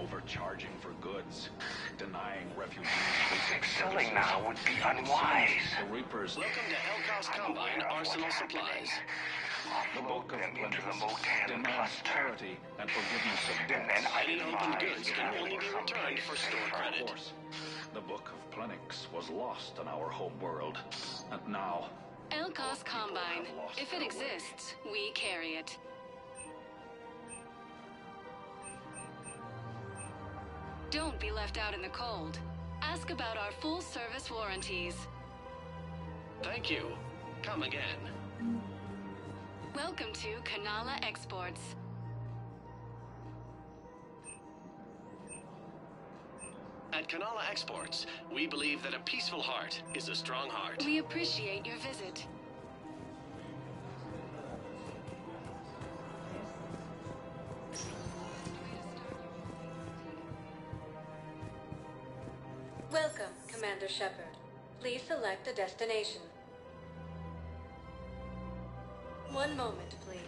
overcharging for goods, denying refugees basic selling now would be unwise. The Reapers. Welcome to Elkos Combine Arsenal Supplies. The Book of Plenty demands charity and forgiveness of debts. Any open goods can only be returned for store credit. The Book of Plenix was lost in our home world, and now... Elkos Combine. If it exists, we carry it. Don't be left out in the cold. Ask about our full-service warranties. Thank you. Come again. Welcome to Kanala Exports. At Kanala Exports, we believe that a peaceful heart is a strong heart. We appreciate your visit. Welcome, Commander Shepard. Please select a destination. One moment, please.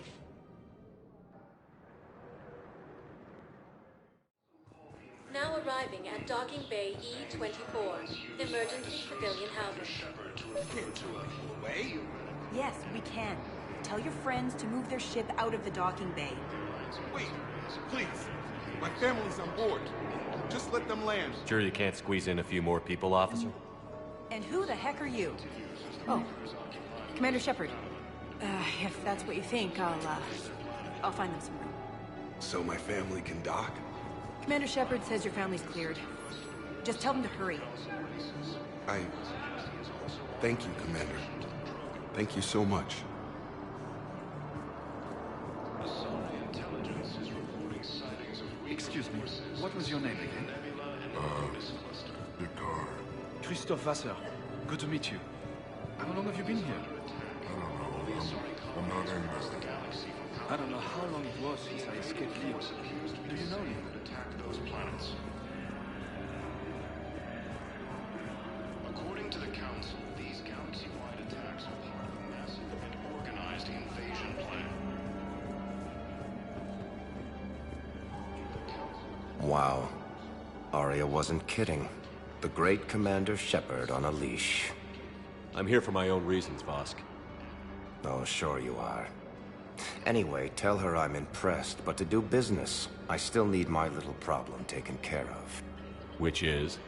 Now arriving at Docking Bay E-24, emergency civilian housing. Way? Yes, we can. Tell your friends to move their ship out of the docking bay. Wait, please. My family's on board. Just let them land. Sure you can't squeeze in a few more people, officer? And who the heck are you? Oh, Commander Shepard. If that's what you think, I'll find them some room. So my family can dock? Commander Shepard says your family's cleared. Just tell them to hurry. Thank you, Commander. Thank you so much. Excuse me, what was your name again? Picard. Christophe Vasseur. Good to meet you. How long have you been here? I'm not in this. I don't know how long it was since I escaped Leo. Do you know him? Those planets. According to the Council, these galaxy-wide attacks are part of a massive and organized invasion plan. Wow. Aria wasn't kidding. The great Commander Shepard on a leash. I'm here for my own reasons, Vosk. Oh, sure you are. Anyway, tell her I'm impressed, but to do business, I still need my little problem taken care of. Which is?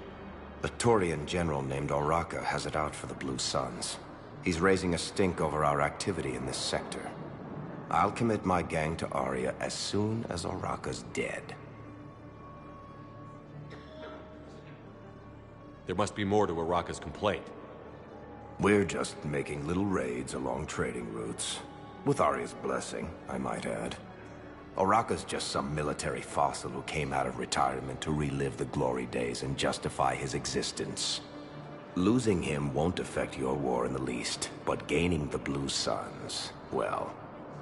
A Turian general named Oraka has it out for the Blue Suns. He's raising a stink over our activity in this sector. I'll commit my gang to Aria as soon as Oraka's dead. There must be more to Araka's complaint. We're just making little raids along trading routes. With Arya's blessing, I might add. Araka's just some military fossil who came out of retirement to relive the glory days and justify his existence. Losing him won't affect your war in the least, but gaining the Blue Suns, well,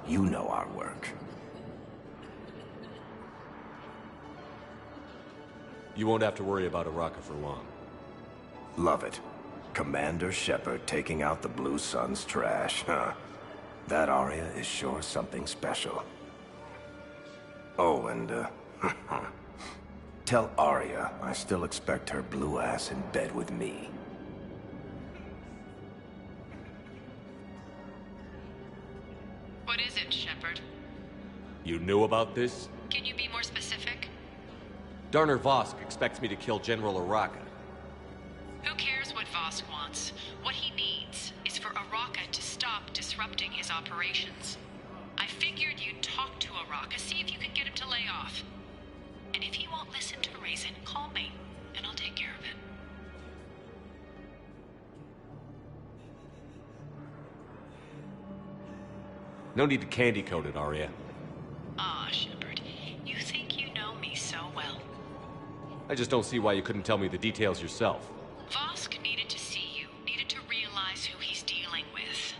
you know our work. You won't have to worry about Araka for long. Love it. Commander Shepard taking out the Blue Suns trash, huh? That Arya is sure something special. Oh, and, tell Arya I still expect her blue ass in bed with me. What is it, Shepard? You knew about this? Can you be more specific? Darner Vosk expects me to kill General Araka. Who cares what Vosk wants? What he needs is for Araka to stop disrupting his operations. I figured you'd talk to Araka, see if you could get him to lay off. And if he won't listen to reason, call me, and I'll take care of it. No need to candy coat it, Arya. Ah, Shepard, you think you know me so well. I just don't see why you couldn't tell me the details yourself. Vosk needed to see you, needed to realize who he's dealing with.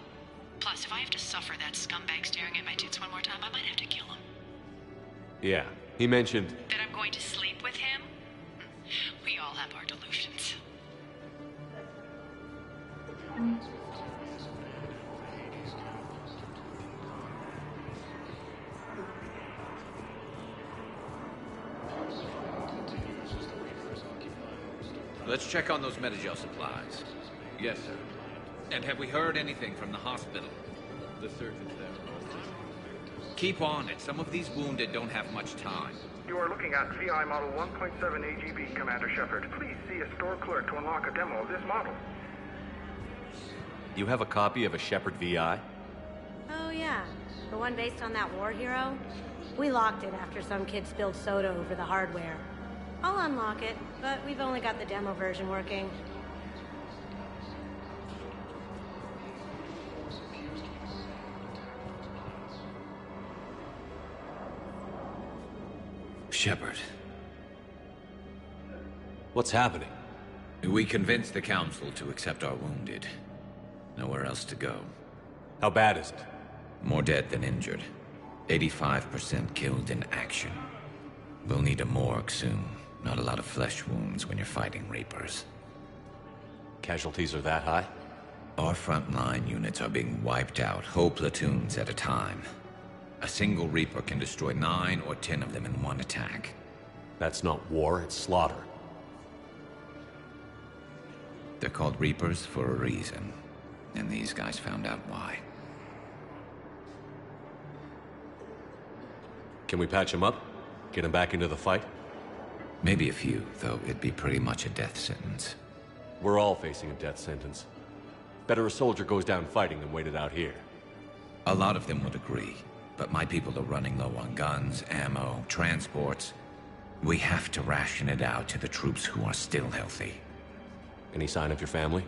Plus, if I have to suffer that scumbag staring at my tits one more time, I might have to kill him. Yeah, he mentioned... That I'm going to sleep with him? We all have our delusions. Let's check on those Metagel supplies. Yes, sir. And have we heard anything from the hospital? The surgeon's there. Keep on it. Some of these wounded don't have much time. You are looking at VI Model 1.7 AGB, Commander Shepard. Please see a store clerk to unlock a demo of this model. You have a copy of a Shepard VI? Oh yeah, the one based on that war hero? We locked it after some kid spilled soda over the hardware. I'll unlock it, but we've only got the demo version working. Shepard. What's happening? We convinced the Council to accept our wounded. Nowhere else to go. How bad is it? More dead than injured. 85% killed in action. We'll need a morgue soon. Not a lot of flesh wounds when you're fighting Reapers. Casualties are that high? Our frontline units are being wiped out, whole platoons at a time. A single Reaper can destroy 9 or 10 of them in one attack. That's not war, it's slaughter. They're called Reapers for a reason. And these guys found out why. Can we patch him up? Get him back into the fight? Maybe a few, though it'd be pretty much a death sentence. We're all facing a death sentence. Better a soldier goes down fighting than waited out here. A lot of them would agree, but my people are running low on guns, ammo, transports. We have to ration it out to the troops who are still healthy. Any sign of your family?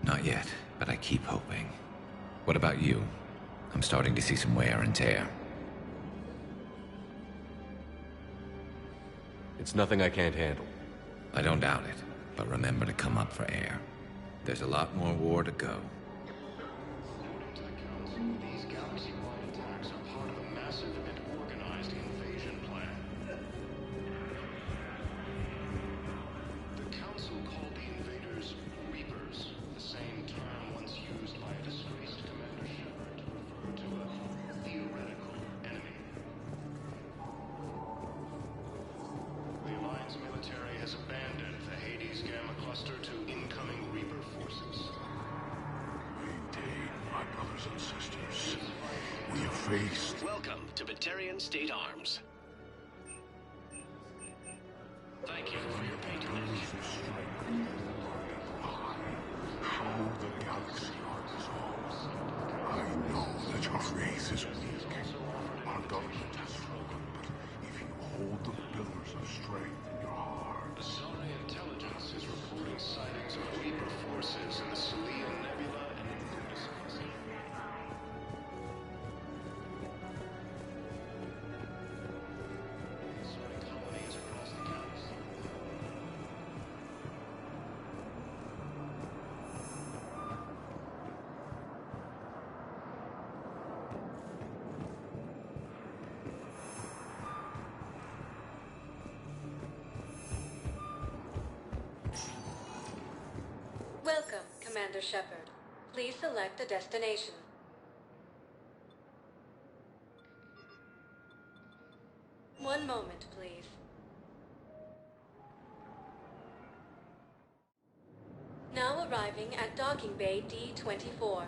Not yet, but I keep hoping. What about you? I'm starting to see some wear and tear. It's nothing I can't handle. I don't doubt it, but remember to come up for air. There's a lot more war to go. These galaxy-wide attacks are part of a massive and organized invasion plan. The Council called the invaders Reapers, the same term once used by a disgraced Commander Shepard to refer to a theoretical enemy. The Alliance military has abandoned the Hades Gamma cluster to incoming Reaper forces. Maintain, my brothers and sisters. We have faced... Welcome to Batarian State Arms. Thank you for your patronage. Show the galaxy our resolve. I know that your faith is weak. Our government has fallen, but if you hold the pillars of strength in your heart... Asari intelligence is reporting Commander Shepard. Please select a destination. One moment, please. Now arriving at Docking Bay D-24.